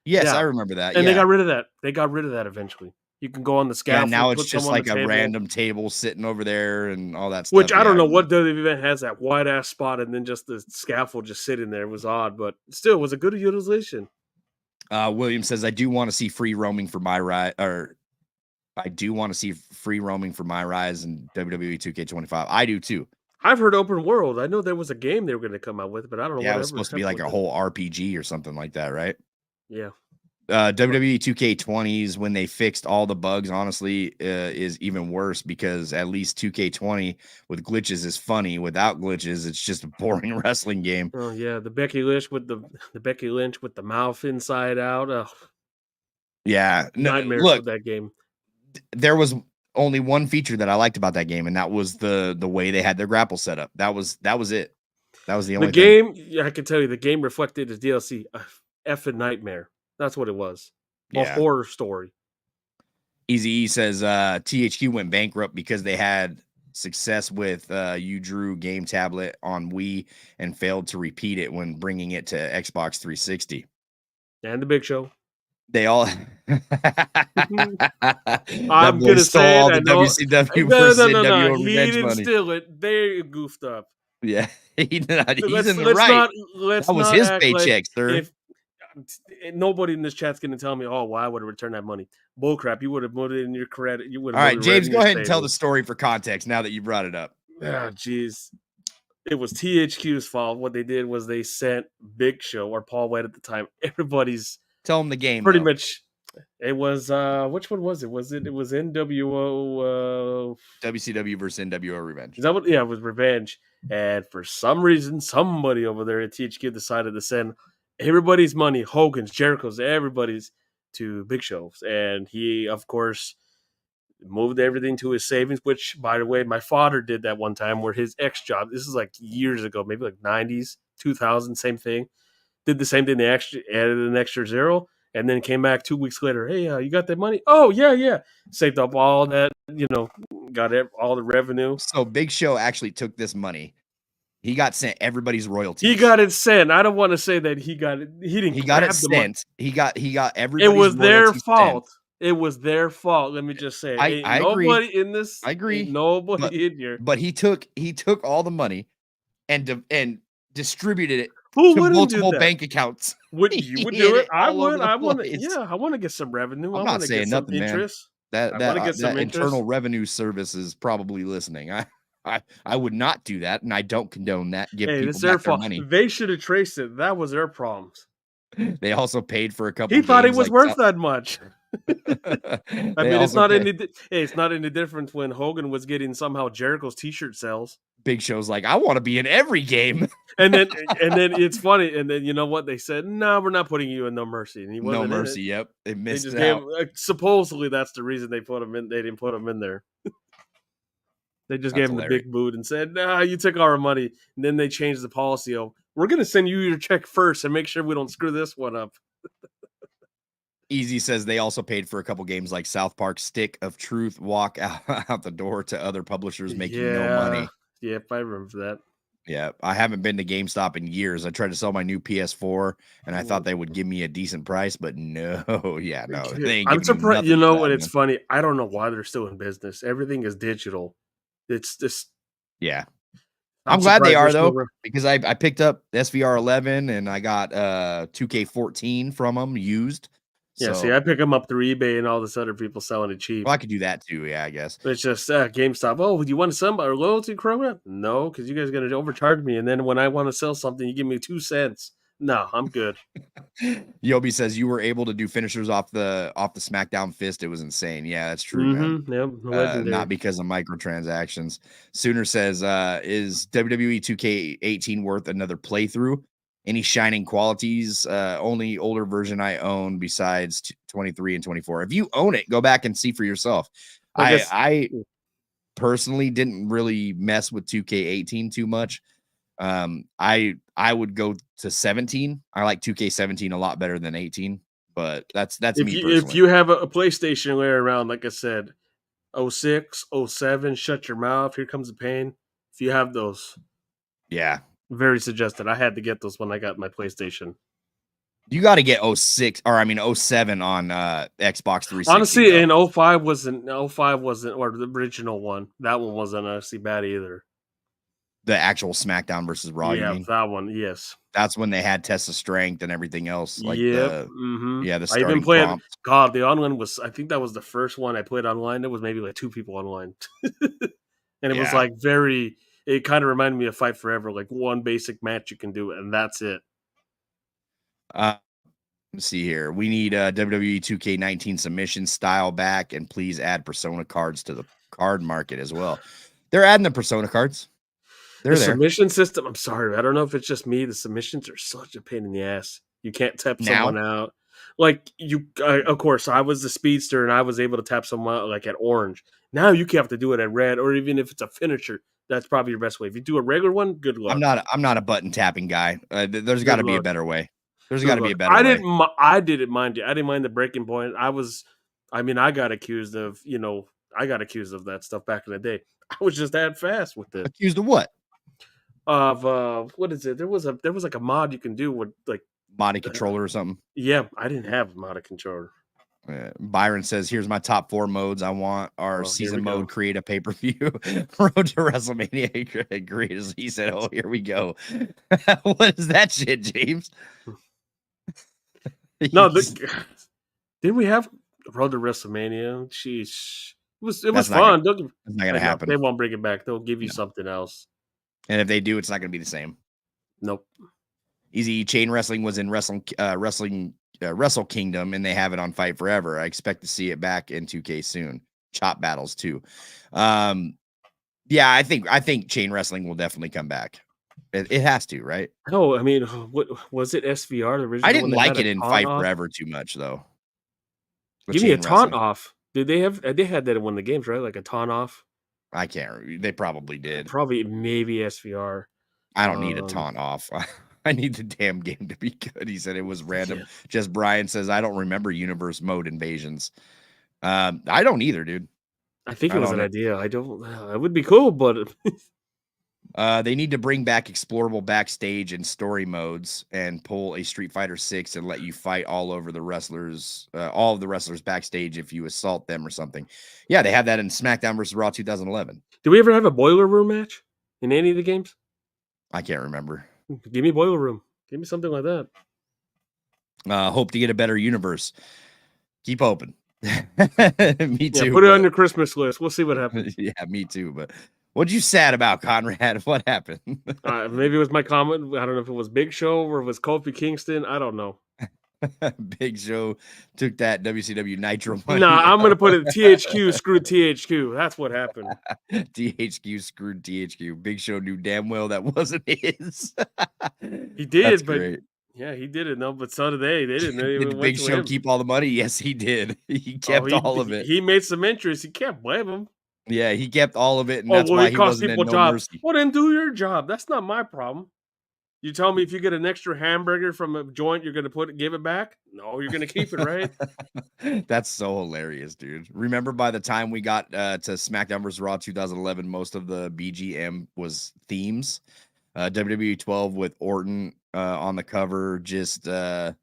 Yes, I remember that. And they got rid of that. They got rid of that eventually. You can go on the scaffold. Yeah, now it's just like a random table sitting over there and all that stuff. Which I don't know what WWE event has that wide ass spot and then just the scaffold just sitting there. It was odd, but still, it was a good utilization. William says, I do want to see free roaming for my ride, or I do want to see free roaming for my rise in WWE 2K25. I do too. I've heard open world. I know there was a game they were going to come out with, but I don't know. Yeah, it was supposed to be like a whole RPG or something like that, right? Yeah. WWE 2K20s, when they fixed all the bugs, honestly, is even worse because at least 2K20 with glitches is funny. Without glitches, it's just a boring wrestling game. Oh yeah, the Becky Lynch with the mouth inside out. Oh. Yeah, nightmare for that game. There was only one feature that I liked about that game, and that was the way they had their grapple set up. That was it. That was the only game. Yeah, I can tell you, the game reflected the DLC. Effing nightmare. That's what it was. A horror story. Easy E says THQ went bankrupt because they had success with You Drew game tablet on Wii and failed to repeat it when bringing it to Xbox 360. And the Big Show. They all. I'm gonna say all the WCW versus NWO he didn't money. steal it. They goofed up. Yeah, he's in the right. That was his paycheck, sir. Nobody in this chat's going to tell me, oh, well, I would have returned that money. Bullcrap. You would have put it in your credit. You would. All right, James, go ahead and tell the story for context now that you brought it up. Ah, jeez. it was THQ's fault. What they did was they sent Big Show or Paul White at the time. Everybody's Tell them the game pretty though. much. It was which one was it? It was NWO WCW versus NWO Revenge. Is that what? Yeah, it was Revenge. And for some reason, somebody over there at THQ decided to send everybody's money, Hogan's, Jericho's, everybody's, to Big Show's. And he, of course, moved everything to his savings, which, by the way, my father did that one time where his ex job, this is like years ago, maybe like 90s, 2000, same thing. Did the same thing. They actually added an extra zero and then came back 2 weeks later. Hey, you got that money? Oh, yeah. Saved up all that, got all the revenue. So Big Show actually took this money. He got sent everybody's royalties. He got it sent. I don't want to say that he got it. He didn't. He got it sent. He got everybody's. It was their fault. Sent. It was their fault. Let me just say, I nobody agree. in this. I agree. Nobody in here. But he took all the money and distributed it to multiple bank accounts. You would do it. I would. I want to. Yeah, I want to get some revenue. I'm not saying nothing, interest. Man. That Internal Revenue Service is probably listening. I would not do that, and I don't condone that. Give people their back their money. They should have traced it. That was their problems. They also paid for a couple. He thought it was worth that much. I mean, it's not any difference when Hogan was getting somehow Jericho's T-shirt sales. Big Show's like, I want to be in every game. and then it's funny. And then you know what they said? No, we're not putting you in No Mercy. And he wasn't No Mercy. Yep, they missed just out. Supposedly that's the reason they put him in. They didn't put him in there. They just gave him the big boot and said, "Nah, you took our money." And then they changed the policy of, "We're going to send you your check first and make sure we don't screw this one up." Easy says they also paid for a couple games like South Park Stick of Truth, walk out the door to other publishers making no money. Yep, I remember that. Yeah, I haven't been to GameStop in years. I tried to sell my new PS4, and I thought they would give me a decent price, but no. They ain't I'm surprised. You know what? It's funny. I don't know why they're still in business. Everything is digital. It's just I'm glad they are though, because I picked up SVR 11 and I got 2K14 from them used. Yeah, see, I pick them up through eBay and all this other people selling it cheap. Well, I could do that too, yeah, I guess. But it's just GameStop. Oh, do you want to sell our loyalty program? No, because you guys are going to overcharge me. And then when I want to sell something, you give me 2 cents. No, I'm good. Yobi says you were able to do finishers off the SmackDown fist. It was insane. Yeah, that's true, man. Yep, not because of microtransactions. Sooner says, is WWE 2K18 worth another playthrough? Any shining qualities? Only older version I own besides 23 and 24. If you own it, go back and see for yourself. I personally didn't really mess with 2K18 too much. I would go to 17. I like 2K17 a lot better than 18, but that's me personally. If you have a PlayStation laying around, like I said, 06, 07, shut your mouth. Here comes the pain. If you have those, very suggested. I had to get those when I got my PlayStation. You got to get 06 or 07 on Xbox 360. Honestly, and 05 wasn't, or the original one. That one wasn't honestly bad either. The actual SmackDown versus Raw. Yeah, you mean? that one. Yes, that's when they had Test of Strength and everything else. Like the I even played. Prompts. God, the online was. I think that was the first one I played online. There was maybe like 2 people online, and it was like very. It kind of reminded me of Fight Forever, like one basic match you can do, and that's it. Let's see here. We need WWE 2K19 submission style back, and please add Persona cards to the card market as well. They're adding the Persona cards. The submission system. I'm sorry, I don't know if it's just me. The submissions are such a pain in the ass. You can't tap someone out. Like of course, I was the speedster and I was able to tap someone out like at orange. Now you have to do it at red, or even if it's a finisher, that's probably your best way. If you do a regular one, good luck. I'm not a button tapping guy. There's got to be a better way. There's got to be a better way. I didn't mind it. I didn't mind the breaking point. I got accused of that stuff back in the day. I was just that fast with it. Accused of what? Of what is it? There was like a mod you can do with like modded controller or something. Yeah, I didn't have a modded controller. Byron says, "Here's my top 4 modes. I want our season mode. Create a pay-per-view. Road to WrestleMania. Agrees." He said, "Oh, here we go." What is that shit, James? No, didn't we have Road to WrestleMania? Jeez, it was fun. It's not gonna happen. They won't bring it back. They'll give you something else. And if they do, it's not going to be the same. Nope. Easy Chain Wrestling was in Wrestle Kingdom, and they have it on Fight Forever. I expect to see it back in 2K soon. Chop battles too. Yeah, I think Chain Wrestling will definitely come back. It has to, right? No, I mean, what was it? SVR, the original I one didn't that like had it a in taunt Fight off? Forever too much, though. With Give me a Chain taunt Wrestling. off. Did they have? They had that in one of the games, right? Like a taunt off. I can't. They probably did. Probably, maybe SVR. I don't need a taunt off. I need the damn game to be good. He said it was random. Yeah. Just Brian says I don't remember universe mode invasions. I don't either, dude. I think I it was an don't- idea. I don't. It would be cool, but They need to bring back explorable backstage and story modes and pull a Street Fighter 6 and let you fight all of the wrestlers backstage if you assault them or something. Yeah, they have that in SmackDown vs. Raw 2011. did we ever have a boiler room match in any of the games? I can't remember. Give me boiler room. Give me something like that. Hope to get a better universe. Keep hoping. Me too. Yeah, put it on your Christmas list. We'll see what happens. Yeah, me too. But what'd you sad about, Conrad? What happened? Maybe it was my comment. I don't know if it was Big Show or if it was Kofi Kingston. I don't know. Big Show took that WCW Nitro money. Nah, I'm gonna put it THQ screwed THQ. That's what happened. THQ screwed THQ. Big Show knew damn well that wasn't his. He did, That's but great. yeah, he did it. No, but so did they. They didn't. They Did went Big to Show him. keep all the money? Yes, he did. He Oh, kept all of it. He made some entries. You can't blame him. Yeah, he kept all of it, and Oh, that's well, why he he cost wasn't in people No jobs. Mercy. Well, then do your job. That's not my problem. You tell me if you get an extra hamburger from a joint, you're gonna give it back? No, you're gonna keep it, right? That's so hilarious, dude. Remember, by the time we got to SmackDown vs. Raw 2011, most of the BGM was themes. WWE 12 with Orton on the cover just had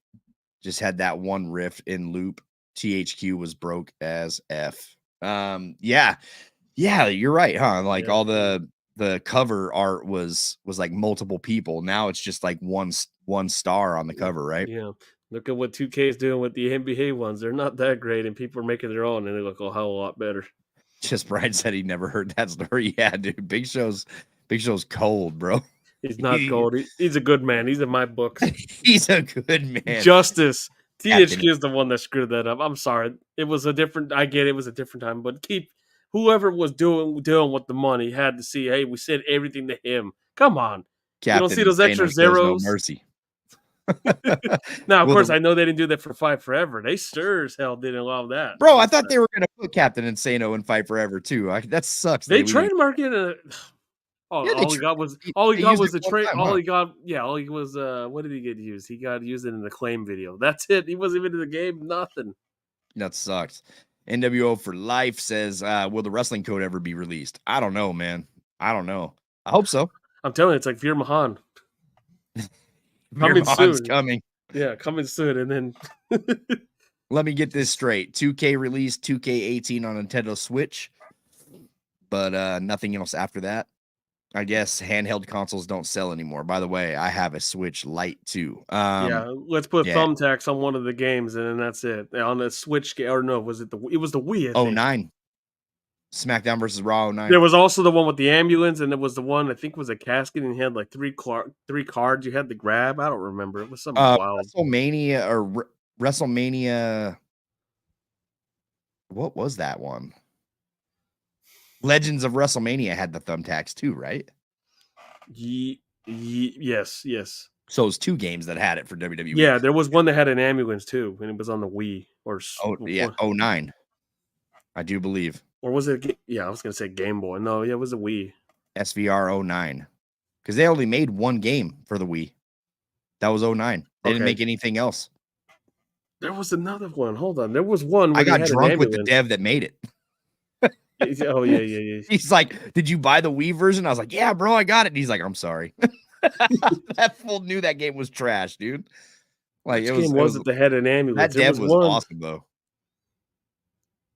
that one riff in loop. THQ was broke as F. Yeah, you're right, huh? Like Yeah. all the cover art was like multiple people. Now it's just like one star on the cover, right? Yeah. Look at what 2K is doing with the NBA ones. They're not that great, and people are making their own, and they look a hell of a lot better. Just Brian said he never heard that story. Yeah, dude. Big Show's cold, bro. He's not gold. He's a good man. He's in my books. He's a good man. Justice. Captain. THQ is the one that screwed that up. I'm sorry. It was a different. I get it was a different time, but whoever was dealing with the money had to see. Hey, we said everything to him. Come on. Captain, you don't see those extra shows zeros. No mercy. Now, of course, I know they didn't do that for Fight Forever. They sure as hell didn't allow that. Bro, I thought they were gonna put Captain Insano in Fight Forever too. That sucks. They trademarked it. All he got was the trade. All he got was what did he get used? He got used in the claim video. That's it. He wasn't even in the game. Nothing. That sucks. NWO for life says, will the wrestling code ever be released? I don't know, man. I don't know. I hope so. I'm telling you, it's like Veer Mahan. Coming soon. Coming. Yeah, coming soon. And then let me get this straight. 2K released 2K18 on Nintendo Switch, but nothing else after that. I guess handheld consoles don't sell anymore. By the way, I have a Switch Lite too. Yeah, let's put thumbtacks on one of the games, and then that's it. On the Switch game, or no, it was the Wii? I think. 09. SmackDown versus Raw 09. There was also the one with the ambulance, and there was the one I think was a casket, and you had like three cards you had to grab. I don't remember. It was something wild. WrestleMania. What was that one? Legends of WrestleMania had the thumbtacks too, right? Yes. So it was two games that had it for WWE. Yeah, there was one that had an ambulance too, and it was on the Wii. 09. I do believe. Or was it? Yeah, I was gonna say Game Boy. No, yeah, it was a Wii. SVR 09. Because they only made one game for the Wii. That was 09. They didn't make anything else. There was another one. Hold on. There was one where I got drunk with the dev that made it. Oh, yeah. He's like, did you buy the Wii version? I was like, yeah, bro, I got it. And he's like, I'm sorry. That fool knew that game was trash, dude. Like, it was the head an ambulance. That dev was awesome, though.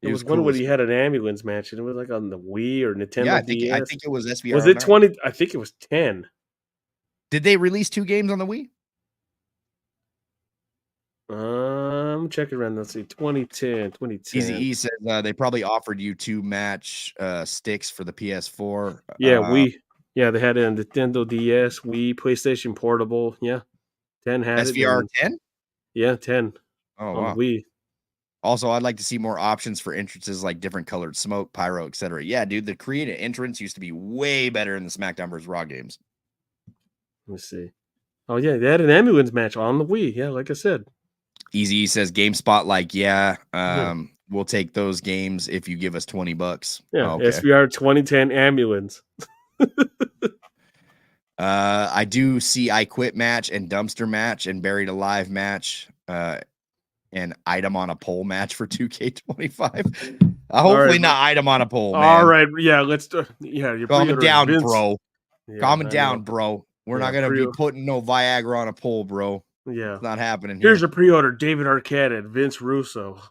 It was one where he had an ambulance match, and it was like on the Wii or Nintendo. Yeah, DS. I think it was SVR. Was it 20? I think it was 10. Did they release two games on the Wii? I'm checking around. Let's see. 2010. Easy E says they probably offered you two match sticks for the PS4. Yeah, Wii. Yeah, they had it on Nintendo DS, Wii, PlayStation Portable. Yeah, 10 had it, SVR and 10? yeah, 10 Oh on the wow. Wii. Also, I'd like to see more options for entrances like different colored smoke, pyro, etc. Yeah, dude, the creative entrance used to be way better in the SmackDown vs. Raw games. Let me see. Oh yeah, they had an ambulance match on the Wii. Yeah, like I said. Easy says GameSpot, like, yeah, Yeah, we'll take those games if you give us $20. yeah. Oh, okay. SVR 2010 ambulance. I do see I Quit match and Dumpster match and Buried Alive match, and Item on a Pole match for 2K25. All right, Hopefully not Item on a Pole, all man. right. Yeah, let's do. Yeah, your Calm it pre-orders, down, Vince. bro. Yeah, Calm it I know. down, bro. We're Yeah, not gonna be putting no Viagra on a pole, bro. Yeah. It's not happening Here's here. a pre-order: David Arquette and Vince Russo.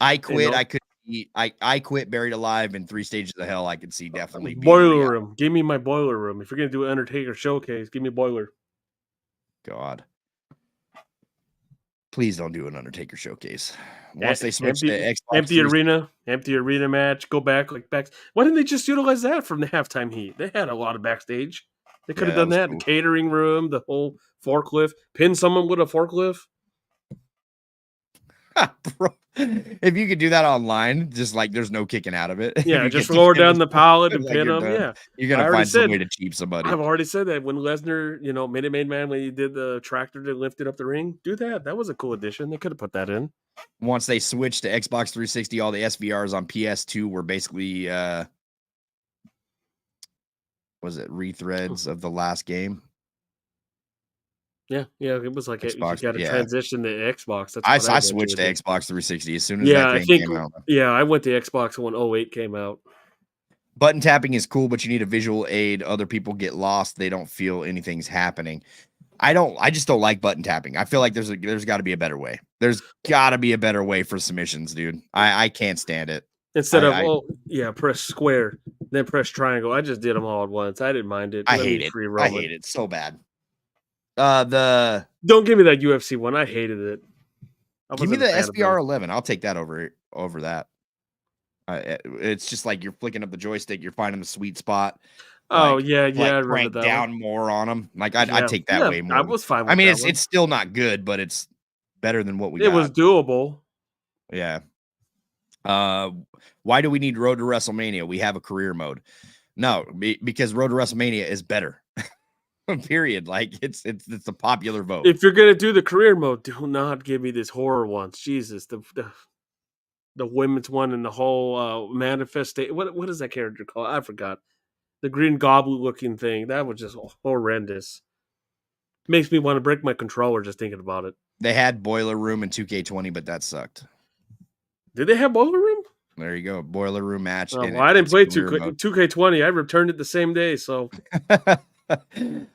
I You Quit. know, I could. I Quit. Buried Alive and Three Stages of Hell. I could see definitely being boiler reality. room. Give me my boiler room. If you're gonna do an Undertaker showcase, give me boiler. God. Please don't do an Undertaker showcase. Once they switch to Xbox Empty 360, arena match. Go back like back. Why didn't they just utilize that from the halftime heat? They had a lot of backstage. They could yeah, have that done was that. The cool. catering room, the whole forklift. Pin someone with a forklift. Bro, if you could do that online, just like there's no kicking out of it. If Yeah, you just get to lower pin down this the pallet and like pin you're them. done. Yeah, You're I gonna already find some said. way to cheap somebody. I've already said that when Lesnar, Minute Maid Man, when he did the tractor that lifted up the ring, do that. That was a cool addition. They could have put that in. Once they switched to Xbox 360, all the SVRs on PS2 were basically was it rethreads of the last game? Yeah, it was like you Xbox, got to yeah. transition to Xbox. That's I what I I switched eventually to did. Xbox 360 as soon as Yeah, that I thing think. came out. Yeah, I went to Xbox when 08 came out. Button tapping is cool, but you need a visual aid. Other people get lost. They don't feel anything's happening. I just don't like button tapping. I feel like there's got to be a better way. There's got to be a better way for submissions, dude. I can't stand it. Instead of press square, then press triangle. I just did them all at once. I didn't mind it. I Let me hate it. free I roam hate it. it so bad. The Don't give me that UFC one. I hated it. I Give me wasn't the a fan of them. SBR 11. I'll take that over that. It's just like you're flicking up the joystick, you're finding the sweet spot. Oh Like, yeah, like I remember crank that one. down more on them. Like I'd take that Yeah, way I more. was fine I with mean, that one. it's still not good, but it's better than what we It was got. doable. Yeah. Why do we need Road to WrestleMania? We have a career mode. No, because Road to WrestleMania is better. Period. Like it's a popular vote. If you're gonna do the career mode, do not give me this horror ones. Jesus, the women's one and the whole manifestation. What is that character called? I forgot. The Green Goblin looking thing. That was just horrendous. Makes me want to break my controller just thinking about it. They had Boiler Room in 2K20, but that sucked. Did they have Boiler Room? There you go. Boiler Room match. Oh, And well, I didn't it's play career mode. 2K20. I returned it the same day. So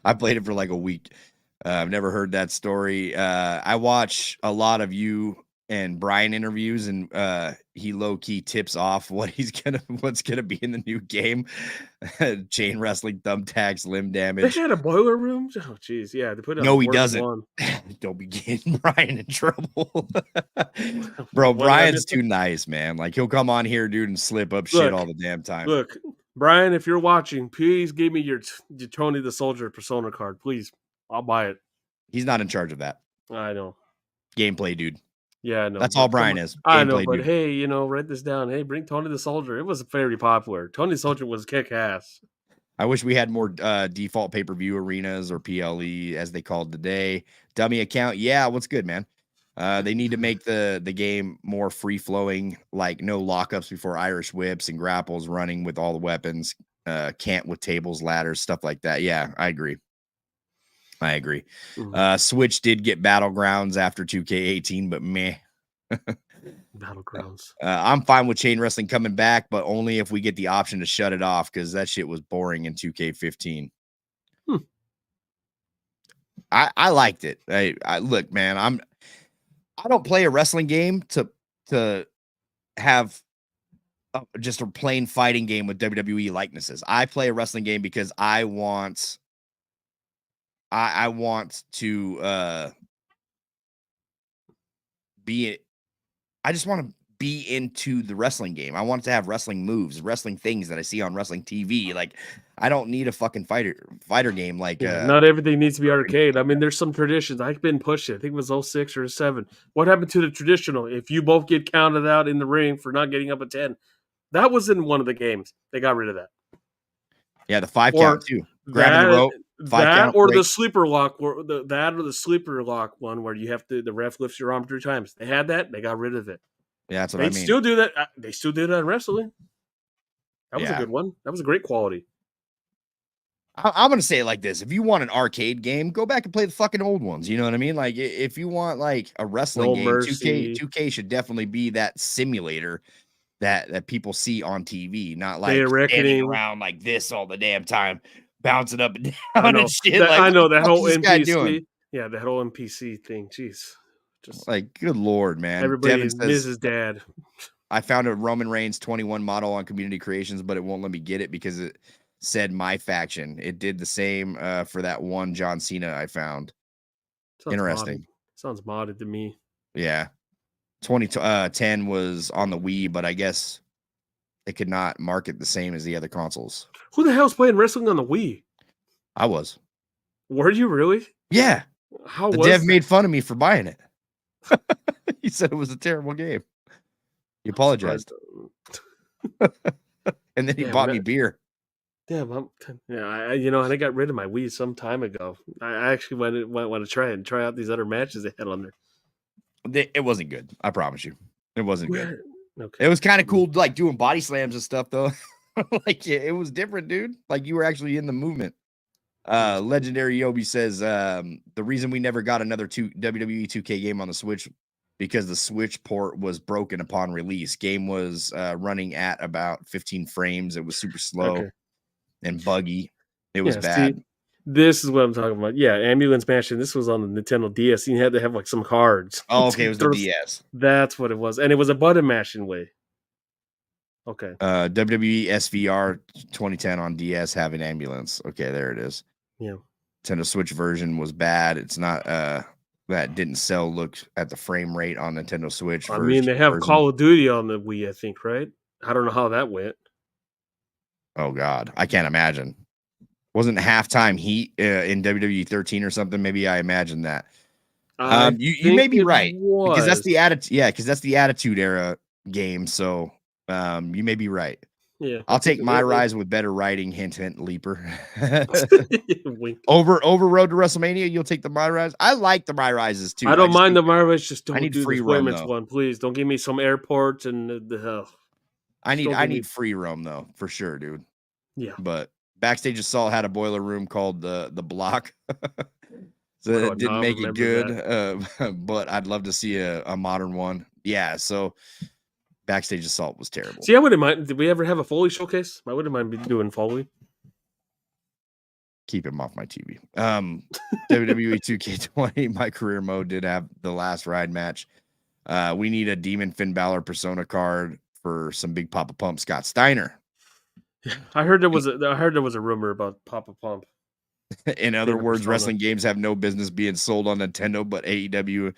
I played it for like a week. I've never heard that story. I watch a lot of you and Brian interviews, and he low key tips off what's gonna be in the new game. Chain wrestling, thumbtacks, limb they damage. had a Boiler Room. Oh, jeez, yeah, they put it on No, he Force doesn't. One. Don't be getting Brian in trouble. Bro, What did I Brian's miss? too nice, man. Like he'll come on here, dude, and slip up shit all the damn time. Look, Brian, if you're watching, please give me your Tony the Soldier persona card, please. I'll buy it. He's not in charge of that. I know. Gameplay, dude. Yeah, I know. That's all Brian is. I know, Gameplay, but dude. hey, write this down. Hey, bring Tony the Soldier. It was very popular. Tony the Soldier was kick ass. I wish we had more default pay-per-view arenas or PLE as they called today. Dummy account. Yeah, what's good, man? They need to make the game more free-flowing, like no lockups before Irish whips and grapples running with all the weapons, can't with tables, ladders, stuff like that. Yeah, I agree. Mm-hmm. Switch did get Battlegrounds after 2K18, but meh. Battlegrounds. I'm fine with chain wrestling coming back, but only if we get the option to shut it off because that shit was boring in 2K15. I liked it. I look, man, I don't play a wrestling game to have just a plain fighting game with WWE likenesses. I play a wrestling game because I want to be I just want to be into the wrestling game. I want it to have wrestling moves, wrestling things that I see on wrestling TV. Like, I don't need a fucking fighter game. Like, not everything needs to be arcade. I mean, there's some traditions. I've been pushing. I think it was 06 or 07. What happened to the traditional? If you both get counted out in the ring for not getting up a 10, that was in one of the games. They got rid of that. Yeah, the 5 count too. Grabbing the rope. That or the sleeper lock, or the sleeper lock one where you have to the ref lifts your arm 3 times. They had that. They got rid of it. Yeah, that's what I mean. Still do that. They still do that in wrestling. That was a good one. That was a great quality. I'm gonna say it like this: if you want an arcade game, go back and play the fucking old ones. You know what I mean? Like, if you want like a wrestling game, 2K should definitely be that simulator that people see on TV, not like standing around like this all the damn time, bouncing up and down. I know, and shit. I know that whole NPC. Yeah, that whole NPC thing. Jeez, just like good lord, man. Everybody Mrs. Dad. I found a Roman Reigns 21 model on Community Creations, but it won't let me get it because it said MyFaction. It did the same for that one John Cena I found. Interesting. Modded. Sounds modded to me. Yeah. 2010 was on the Wii, but I guess it could not market the same as the other consoles. Who the hell's playing wrestling on the Wii? I was. Were you really? Yeah. How the was dev that? made fun of me for buying it. He said it was a terrible game. He apologized. And then he bought me beer. Damn, and I got rid of my Wii some time ago. I actually want to try out these other matches they had on there. It wasn't good. I promise you. It wasn't good. Okay. It was kind of cool, like doing body slams and stuff, though. Like, it was different, dude. Like, you were actually in the movement. Legendary Yobi says the reason we never got another WWE 2K game on the Switch because the Switch port was broken upon release. Game was running at about 15 frames. It was super slow and buggy. It was bad. See, this is what I'm talking about. Yeah, Ambulance Mansion. This was on the Nintendo DS. You had to have like some cards. Oh, okay, it was the DS. That's what it was, and it was a button mashing way. Okay. WWE SVR 2010 on DS have an ambulance. Okay, there it is. Yeah. Nintendo Switch version was bad. It's not that didn't sell. Look at the frame rate on Nintendo Switch. I mean, they have Call of Duty on the Wii, I think, right? I don't know how that went. Oh God, I can't imagine. Wasn't halftime heat in WWE 13 or something? Maybe I imagined that. You may be right because that's the attitude. Yeah, because that's the Attitude Era game. So you may be right. Yeah, I'll take My Rise with better writing. Hint, hint, Leaper. over Road to WrestleMania, you'll take the My Rise. I like the My Rises too. I don't mind the My Rise. Just don't need do free the roam, one, please. Don't give me some airports and the hell. I need free roam though, for sure, dude. Yeah, but Backstage Assault had a boiler room called the Block. So it didn't make it good, but I'd love to see a modern one. Yeah, so Backstage Assault was terrible. See, I wouldn't mind. Did we ever have a Foley showcase? I wouldn't mind doing Foley. Keep him off my TV. WWE 2K20, my career mode did have the last ride match. We need a Demon Finn Balor Persona card for some Big Papa Pump Scott Steiner. I heard there was a rumor about Papa Pump. In other words, wrestling games have no business being sold on Nintendo, but AEW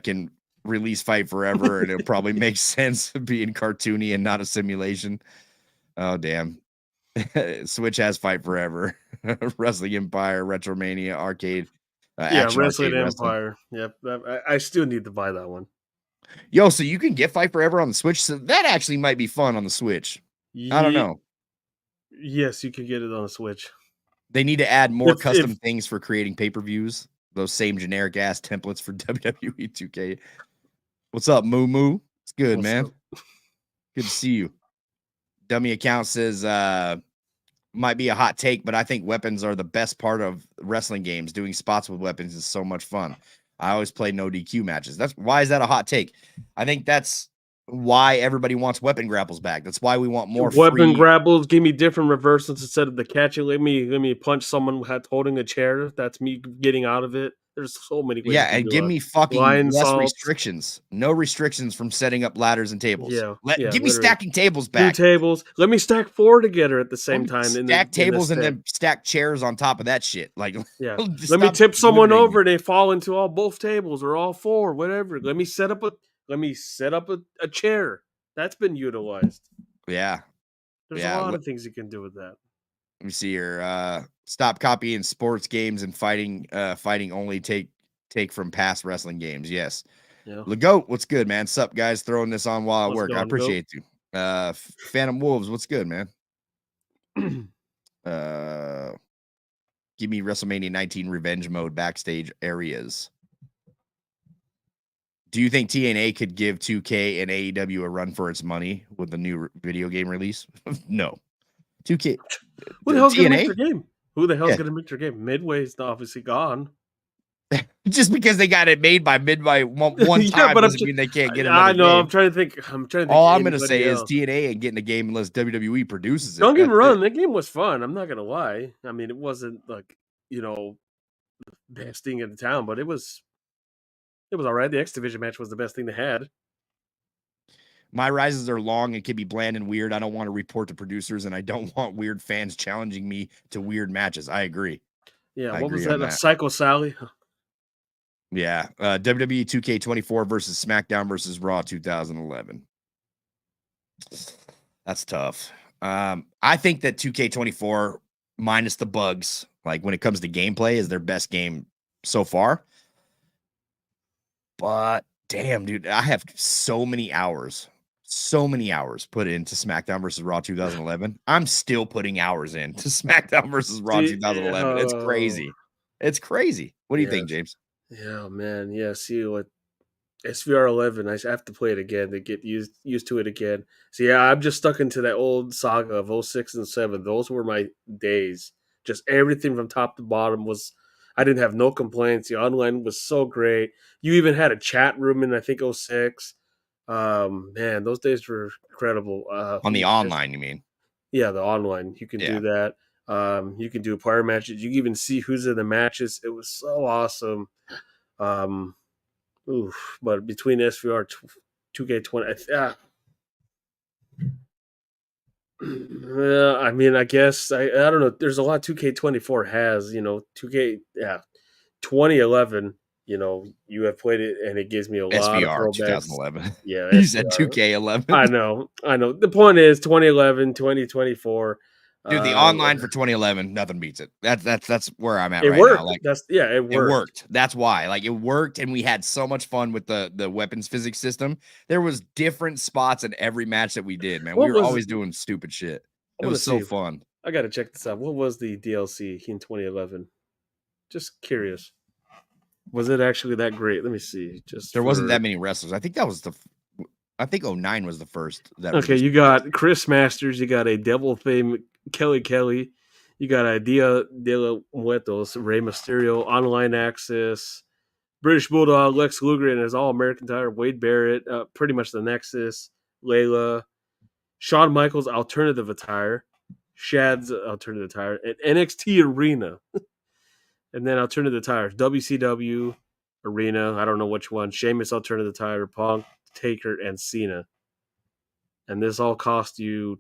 can release Fight Forever, and it probably makes sense being cartoony and not a simulation. Oh, damn. Switch has Fight Forever. Wrestling Empire, Retromania, Arcade. Wrestling Empire. Yep. I still need to buy that one. Yo, so you can get Fight Forever on the Switch? So that actually might be fun on the Switch. I don't know. Yes, you can get it on the Switch. They need to add more custom things for creating pay-per-views. Those same generic ass templates for WWE 2K. What's up, Moo Moo? It's good, man. Good to see you. Dummy account says might be a hot take, but I think weapons are the best part of wrestling games. Doing spots with weapons is so much fun. I always play no DQ matches. Why is that a hot take? I think that's why everybody wants weapon grapples back. That's why we want more weapon grapples. Give me different reversals instead of the catching. Let me punch someone holding a chair. That's me getting out of it. There's so many ways. Yeah, and give me fucking less restrictions. No restrictions from setting up ladders and tables. Give me stacking tables back. 2 tables. Let me stack 4 together at the same time. Stack tables and then stack chairs on top of that shit. Like, let me tip someone over and they fall into both tables or all 4, whatever. Let me set up let me set up a chair. That's been utilized. Yeah. There's a lot of things you can do with that. Let me see here. Stop copying sports games and fighting only take from past wrestling games. Yes. Yeah. Legoat, what's good, man? Sup, guys? Throwing this on while I What's work. I going, Goat? appreciate you. Phantom Wolves, what's good, man? Give me WrestleMania 19 revenge mode backstage areas. Do you think TNA could give 2K and AEW a run for its money with the new video game release? No. 2K. Who the hell's going to make TNA? their game? Who the hell's Yeah. going to make their game? Midway's obviously gone. Just because they got it made by Midway one time but doesn't mean they can't get another I know. game. I'm trying to think. All I'm going to say else. is TNA ain't getting a game unless WWE produces it. Don't get me That's wrong. it. That game was fun. I'm not going to lie. I mean, it wasn't like, the best thing in the town, but it was all right. The X Division match was the best thing they had. My rises are long and can be bland and weird. I don't want to report to producers, and I don't want weird fans challenging me to weird matches. I agree. Yeah, I what was agree on that? that. Psycho Sally? Yeah. WWE 2K24 versus SmackDown versus Raw 2011. That's tough. I think that 2K24 minus the bugs, like when it comes to gameplay, is their best game so far. But damn, dude, I have so many hours put into SmackDown versus Raw 2011. I'm still putting hours into SmackDown versus Raw 2011. It's crazy. It's crazy. What do you think, James? Yeah, man. Yeah, see what SVR 11. I have to play it again to get used to it again. So yeah, I'm just stuck into that old saga of 06 and 07. Those were my days. Just everything from top to bottom was. I didn't have no complaints. The online was so great. You even had a chat room in I think 06. Man, those days were incredible. On the online, you mean? Yeah, the online. You can do that. You can do player matches. You can even see who's in the matches. It was so awesome. But between SVR 2K20, I mean, I guess I don't know. There's a lot 2K24 has. 2K 2011. You have played it, and it gives me a lot of SVR throwbacks. 2011. Yeah, You said 2K11. I know. The point is 2011, 2024. Dude, the online for 2011, nothing beats it. That's where I'm at It right worked. now. Like, it worked. It worked. That's why. Like, it worked, and we had so much fun with the weapons physics system. There was different spots in every match that we did, man. We were always doing stupid shit. It was so fun. I got to check this out. What was the DLC in 2011? Just curious. Was it actually that great? Let me see. There wasn't that many wrestlers. I think that was I think 09 was the first. Okay, you got Chris Masters. You got a Devil Fame Kelly. You got a Dia de los Muertos, Rey Mysterio, Online Access, British Bulldog, Lex Luger and his All-American title, Wade Barrett, pretty much the Nexus, Layla, Shawn Michaels' alternative attire, Shad's alternative attire, and NXT Arena. And then alternative attires, WCW Arena, I don't know which one, Sheamus alternative attire, Punk, Taker, and Cena. And this all cost you...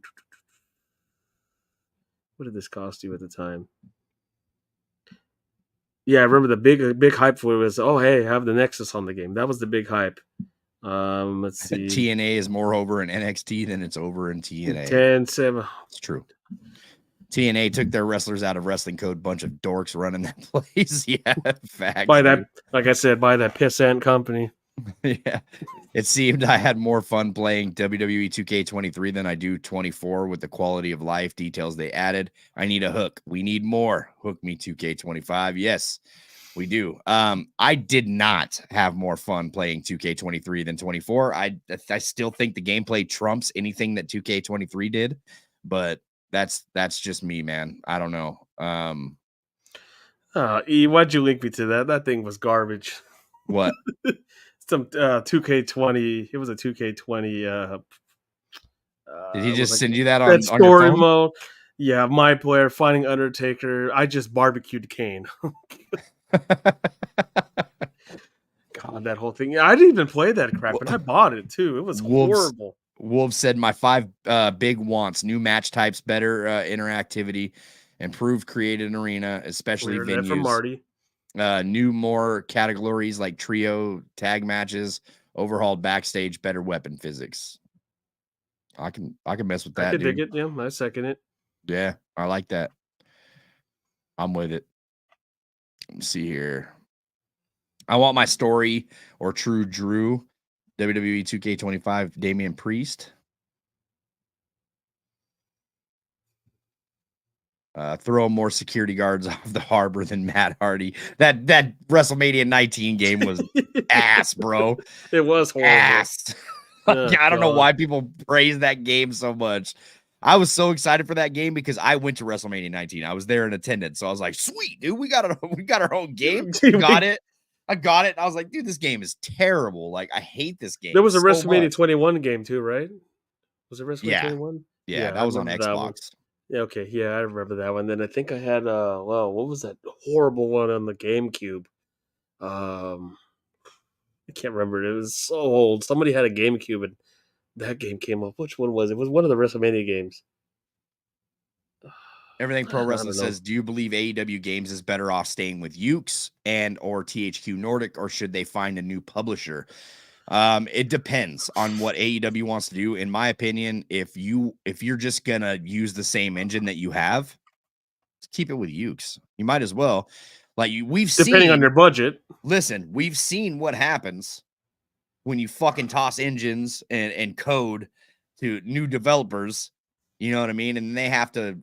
What did this cost you at the time? Yeah, I remember the big hype for it was, oh, hey, have the Nexus on the game. That was the big hype. Let's see. TNA is more over in NXT than it's over in TNA. 10-7. It's true. TNA took their wrestlers out of Wrestling Code. Bunch of dorks running that place. Yeah, facts. By that, like I said, by that pissant company. Yeah, it seemed I had more fun playing WWE 2K23 than I do 24 with the quality of life details they added. I need a hook. We need more. Hook me 2K25. Yes, we do. I did not have more fun playing 2K23 than 24. I still think the gameplay trumps anything that 2K23 did, but that's just me, man. I don't know. Why'd you link me to that? That thing was garbage. What? Some 2K20. It was a 2K20. Did he just send you that on story your phone? mode? Yeah, my player finding Undertaker. I just barbecued Kane. God, that whole thing. I didn't even play that crap, and I bought it too. It was horrible. Wolves said my 5 big wants: new match types, better interactivity, improved created arena, especially Weird, that venues. from Marty. New more categories like trio tag matches, Overhauled backstage, better weapon physics. I can mess with I that, could dig dude. it. Yeah, I second it. Yeah, I like that. I'm with it. Let's see here. I want my story or true Drew. WWE 2K25 Damian Priest. Throw more security guards off the harbor than Matt Hardy. That WrestleMania 19 game was ass, bro. It was horrible. Ass. Oh, I don't know God. why people praise that game so much. I was so excited for that game because I went to WrestleMania 19. I was there in attendance, so I was like, "Sweet, dude, we got our own game. Got it. I got it." And I was like, "Dude, this game is terrible. Like, I hate this game." There was a so WrestleMania much. 21 game too, right? Was it WrestleMania Yeah, 21? yeah, I that was on remember that one. Xbox. Yeah, okay. Yeah, I remember that one. Then I think I had well, what was that horrible one on the GameCube? I can't remember. It was so old. Somebody had a GameCube and that game came up. Which one was it? It was one of the WrestleMania games. Everything Pro I Wrestling don't know. says, do you believe AEW Games is better off staying with Ukes and or THQ Nordic, or should they find a new publisher? It depends on what AEW wants to do. In my opinion, if you're just gonna use the same engine that you have, keep it with Ukes. You might as well. Like we've Depending on seen. their budget. Listen, we've seen what happens when you fucking toss engines and code to new developers. You know what I mean? And they have to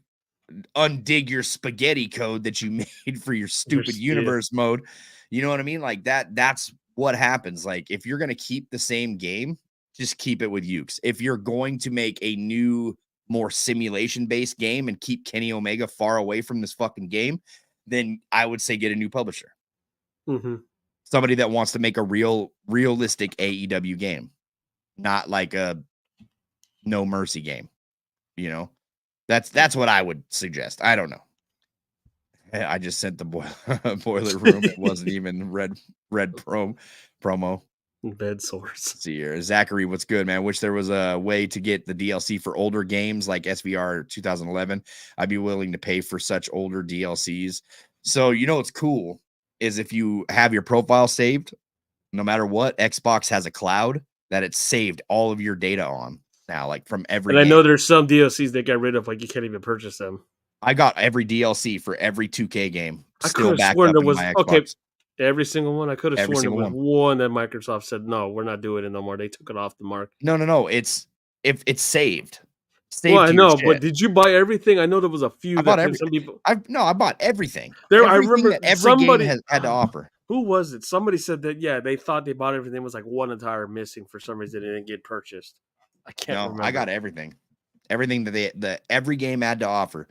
undig your spaghetti code that you made for your stupid universe mode. You know what I mean? Like that's what happens. Like if you're going to keep the same game, just keep it with Ukes. If you're going to make a new, more simulation based game and keep Kenny Omega far away from this fucking game, then I would say get a new publisher. Mm-hmm. Somebody that wants to make a realistic AEW game, not like a No Mercy game. You know, that's what I would suggest. I don't know. I just sent the boiler room. It wasn't even red promo. Bed sores. Let's see here, Zachary, what's good, man? Wish there was a way to get the DLC for older games like SVR 2011. I'd be willing to pay for such older DLCs. So you know what's cool is if you have your profile saved, no matter what, Xbox has a cloud that it's saved all of your data on now, like from every And I game. know there's some DLCs they got rid of, like you can't even purchase them. I got every DLC for every 2K game I still could have backed sworn up there in was my okay. Xbox. Every single one. I could have Every sworn there single was one. one that Microsoft said no, we're not doing it no more. They took it off the market. No. It's if it's saved. Well, Saved I to your know, but shit. did you buy everything? I know there was a few I bought that some everything. people. I bought everything. There, I Everything remember that every game somebody had to offer. Who was it? Somebody said that yeah, they thought they bought everything. It was like one entire missing for some reason. It didn't get purchased. I can't No, remember. I got everything. Everything that every game had to offer.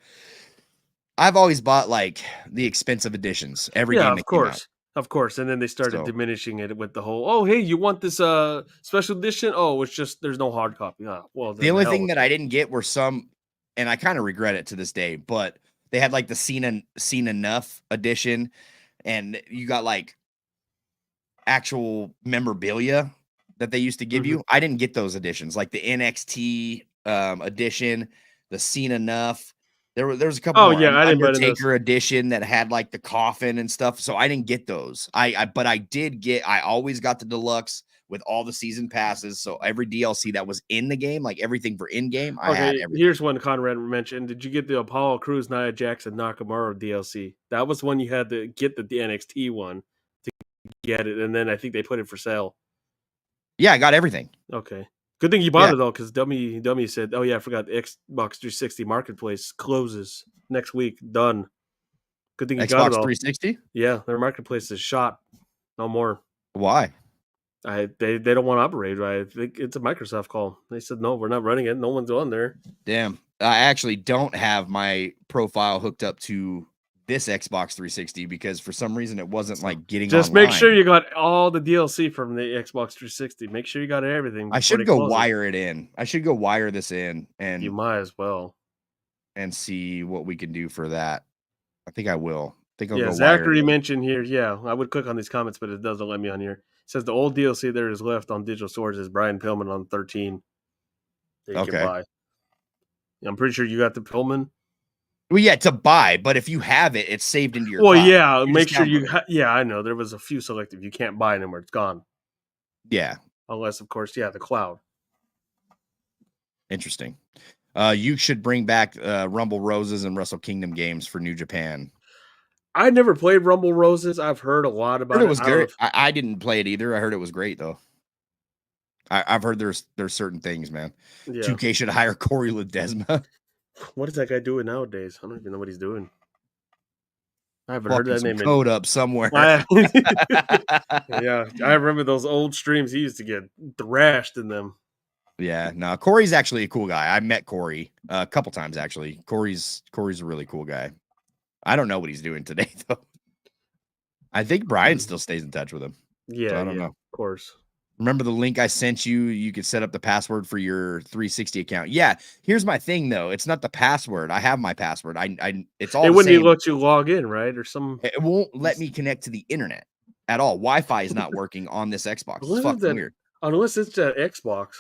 I've always bought like the expensive editions. Every game that came out. Of course. And then they started So diminishing it with the whole, oh hey, you want this special edition? Oh, it's just there's no hard copy. Oh, well, the then only hell thing with that it. I didn't get were some, and I kind of regret it to this day, but they had like the Seen Enough edition, and you got like actual memorabilia that they used to give you. I didn't get those editions, like the NXT edition, the Seen Enough. There was a couple Oh more yeah, I didn't buy those. Undertaker edition that had like the coffin and stuff. So I didn't get those. But I did get. I always got the deluxe with all the season passes. So every DLC that was in the game, like everything for in game, I had Okay, everything. here's one Conrad mentioned. Did you get the Apollo Crews, Nia Jackson, Nakamura DLC? That was when you had to get the NXT one to get it, and then I think they put it for sale. Yeah, I got everything. Okay. Good thing you bought it though, because Dummy said, "Oh yeah, I forgot the Xbox 360 marketplace closes next week. Done." Good thing you got it Xbox all. 360. Yeah, their marketplace is shot. No more. Why? They don't want to operate. Right? I think it's a Microsoft call. They said no, we're not running it. No one's on there. Damn. I actually don't have my profile hooked up to this Xbox 360 because for some reason it wasn't like getting Just online. make sure you got all the DLC from the Xbox 360. Make sure you got everything. I should go wire it in. I should go wire this in You might as well. and see what we can do for that. I think I will. I think I'll go Zachary wire it in. mentioned here. Yeah, I would click on these comments, but it doesn't let me on here. It says the old DLC there is left on digital stores is Brian Pillman on 13 that you can buy. I'm pretty sure you got the Pillman. Well, yeah, to buy, but if you have it, it's saved into your. Well, cloud. yeah, You make just sure download you. it. Yeah, I know there was a few selective. You can't buy anymore. It's gone. Yeah, unless of course, the cloud. Interesting. You should bring back Rumble Roses and Wrestle Kingdom games for New Japan. I never played Rumble Roses. I've heard a lot Heard about it it. was I don't know great. if I didn't play it either. I heard it was great though. I've heard there's certain things, man. yeah. 2K should hire Corey Ledesma. What is that guy doing nowadays? I don't even know what he's doing. I haven't heard Fucking that some name in code up somewhere. yeah, I remember those old streams. He used to get thrashed in them. Yeah, no, Corey's actually a cool guy. I met Corey a couple times actually. Corey's a really cool guy. I don't know what he's doing today though. I think Brian still stays in touch with him. Yeah, So I don't know. of course. Remember the link I sent you? You could set up the password for your 360 account. Yeah, here's my thing though. It's not the password. I have my password. It's all It the wouldn't even same. let you log in, right? Or some. It won't let me connect to the internet at all. Wi-Fi is not working on this Xbox. It's fucking weird. Unless it's the Xbox.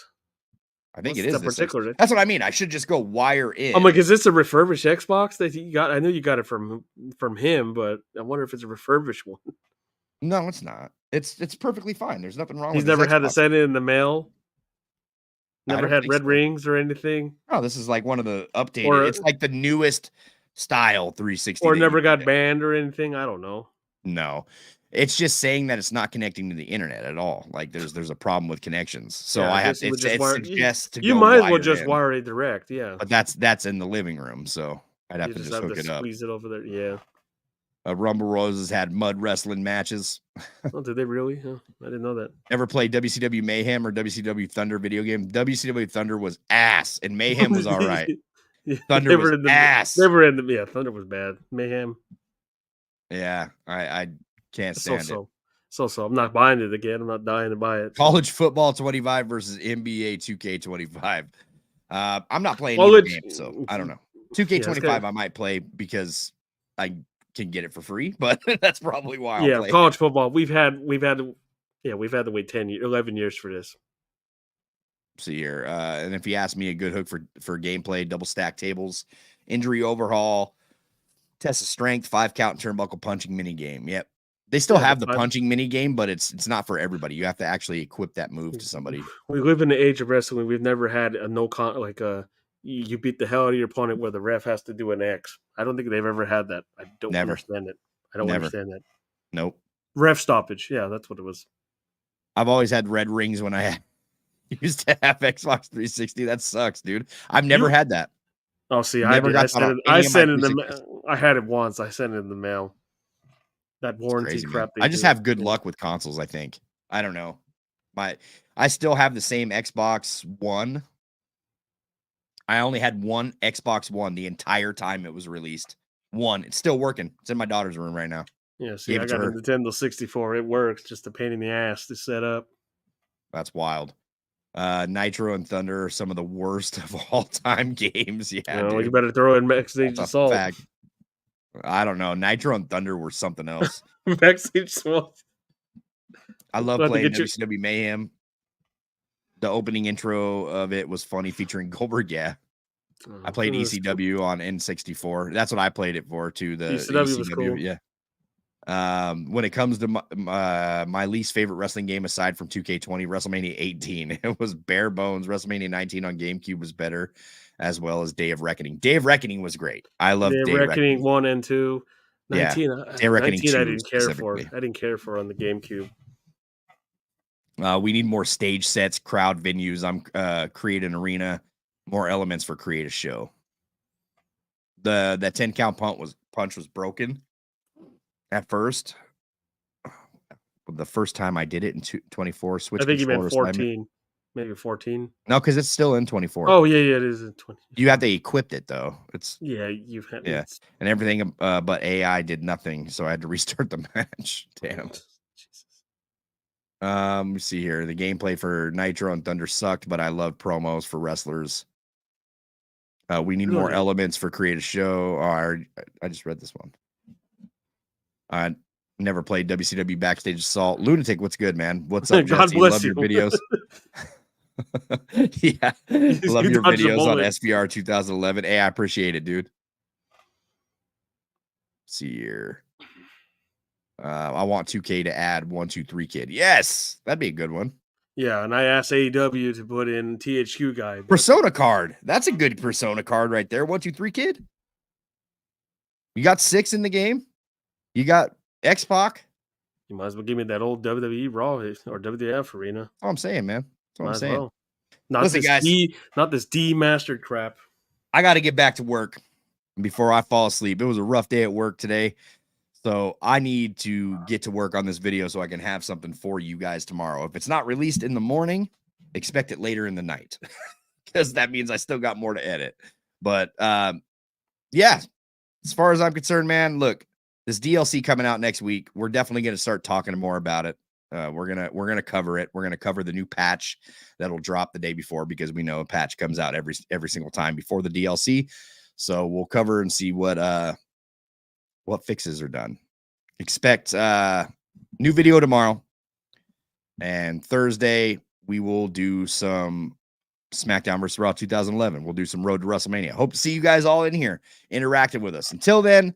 I think it What's is the this particular. That's what I mean. I should just go wire in. I'm like, is this a refurbished Xbox that you got? I know you got it from him, but I wonder if it's a refurbished one. No, it's not. It's perfectly fine. There's nothing wrong He's with this never had to Xbox. send it in the mail. I Never don't had think red so. rings or anything. Oh, this is like one of the updated. It's like the newest style 360. Or that never you got get. banned or anything. I don't know. No, it's just saying that it's not connecting to the internet at all. Like there's a problem with connections. So I have it it suggests to you go might as well wire just in. wire it direct. Yeah, But that's in the living room, so I'd have you to just just have hook to it up. squeeze it over there. Yeah. Rumble Roses had mud wrestling matches. Oh, did they really? Huh? I didn't know that. Ever played WCW Mayhem or WCW Thunder video game? WCW Thunder was ass, and Mayhem was all right. Thunder was ass. They were in the Thunder was bad. Mayhem. Yeah, I can't stand it. So I'm not buying it again. I'm not dying to buy it. College football 25 versus NBA 2K25. I'm not playing either game, so I don't know. 2K25 I might play because I can get it for free, but that's probably why I'll play. College football. We've had to wait 11 years for this. See here, and if you ask me, a good hook for gameplay: double stack tables, injury overhaul, test of strength, 5-count turnbuckle punching mini game. Yep, they still have the punching mini game, but it's not for everybody. You have to actually equip that move to somebody. We live in the age of wrestling. We've never had a you beat the hell out of your opponent where the ref has to do an X. I don't think they've ever had that. I don't understand it. I don't understand that. Nope. Ref stoppage. Yeah, that's what it was. I've always had red rings when I used to have Xbox 360. That sucks, dude. I've never had that. Oh, see, I had it once. I sent it in the mail. That warranty crap. I just have good luck with consoles, I think. I don't know. I still have the same Xbox One. I only had one Xbox One the entire time it was released. One. It's still working. It's in my daughter's room right now. Yeah, see, I got a Nintendo 64. It works. Just a pain in the ass to set up. That's wild. Nitro and Thunder are some of the worst of all time games. Yeah, you better throw in Backstage Assault. Fact. I don't know. Nitro and Thunder were something else. Backstage Assault. I love playing WCW Mayhem. The opening intro of it was funny, featuring Goldberg. Yeah, I played ECW on N64. That's what I played it for too. The ECW was cool. Yeah. When it comes to my least favorite wrestling game aside from 2K20, WrestleMania 18, it was bare bones. WrestleMania 19 on GameCube was better, as well as Day of Reckoning. Day of Reckoning was great. I love Day of Reckoning 1 and 2. 19, Day of Reckoning 2 I didn't care for. I didn't care for on the GameCube. We need more stage sets, crowd venues. Create an arena, more elements for create a show. That 10-count punch was broken at first. The first time I did it in 24, switch. I think you meant 14, maybe 14. No, because it's still in 24. Oh yeah, it is in 20. You have to equip it though. You've had and everything, but AI did nothing, so I had to restart the match. Damn. Let me see here. The gameplay for Nitro and Thunder sucked, but I love promos for wrestlers. We need more elements for create a show. I just read this one. I never played WCW Backstage Assault. Lunatic, what's good, man? What's up, God Jesse? bless Love you. your videos. Yeah, love your videos on SBR 2011. Hey, I appreciate it, dude. Let's see here. I want 2K to add 1, 2, 3 kid. Yes, that'd be a good one. Yeah, and I asked AEW to put in THQ guy. But Persona card. That's a good Persona card right there. 1, 2, 3, kid. You got 6 in the game. You got X-Pac. you might as well give me that old WWE Raw or WWF arena. That's all I'm saying, man. That's all Might I'm as saying. well. Not Listen, this guys. not this demastered crap. I got to get back to work before I fall asleep. It was a rough day at work today. So I need to get to work on this video so I can have something for you guys tomorrow. If it's not released in the morning, expect it later in the night because that means I still got more to edit. But yeah, as far as I'm concerned, man, look, this DLC coming out next week, we're definitely going to start talking more about it. We're gonna cover it. We're gonna cover the new patch that'll drop the day before because we know a patch comes out every single time before the DLC. So we'll cover and see what fixes are done. Expect new video tomorrow, and Thursday we will do some SmackDown vs. Raw 2011. We'll do some Road to WrestleMania. Hope to see you guys all in here interacting with us. Until then,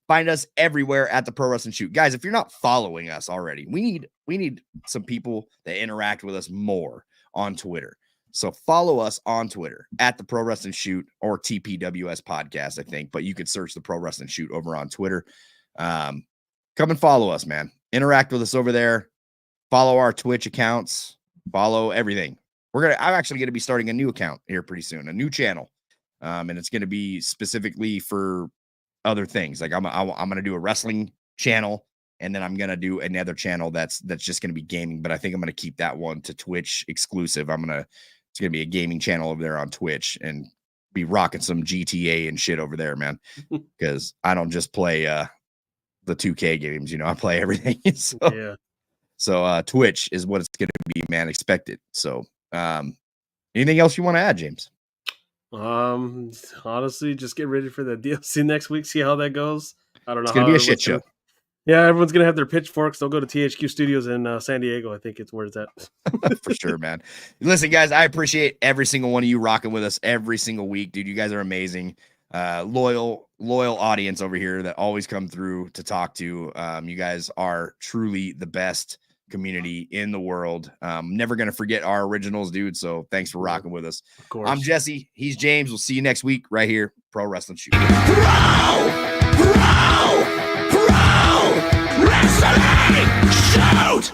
find us everywhere at the Pro Wrestling Shoot. Guys, if you're not following us already, we need some people that interact with us more on Twitter. So follow us on Twitter at the Pro Wrestling Shoot or TPWS Podcast, I think. But you could search the Pro Wrestling Shoot over on Twitter. Come and follow us, man. Interact with us over there. Follow our Twitch accounts. Follow everything. I'm actually going to be starting a new account here pretty soon, a new channel. And it's going to be specifically for other things. Like I'm going to do a wrestling channel, and then I'm going to do another channel that's just going to be gaming, but I think I'm going to keep that one to Twitch exclusive. It's going to be a gaming channel over there on Twitch and be rocking some GTA and shit over there, man. Because I don't just play the 2K games, I play everything. So Twitch is what it's going to be, man. Expect it. So anything else you want to add, James? Honestly, just get ready for the DLC next week. See how that goes. I don't know. It's gonna be a shit show. Yeah, everyone's gonna have their pitchforks. They'll go to THQ Studios in San Diego. I think it's where it's at. For sure, man. Listen, guys, I appreciate every single one of you rocking with us every single week, dude. You guys are amazing. Loyal audience over here that always come through to talk to. You guys are truly the best community in the world. Never gonna forget our originals, dude. So thanks for rocking with us. Of course. I'm Jesse. He's James. We'll see you next week right here. Pro Wrestling Shoot. Pro Wrestling Shoot.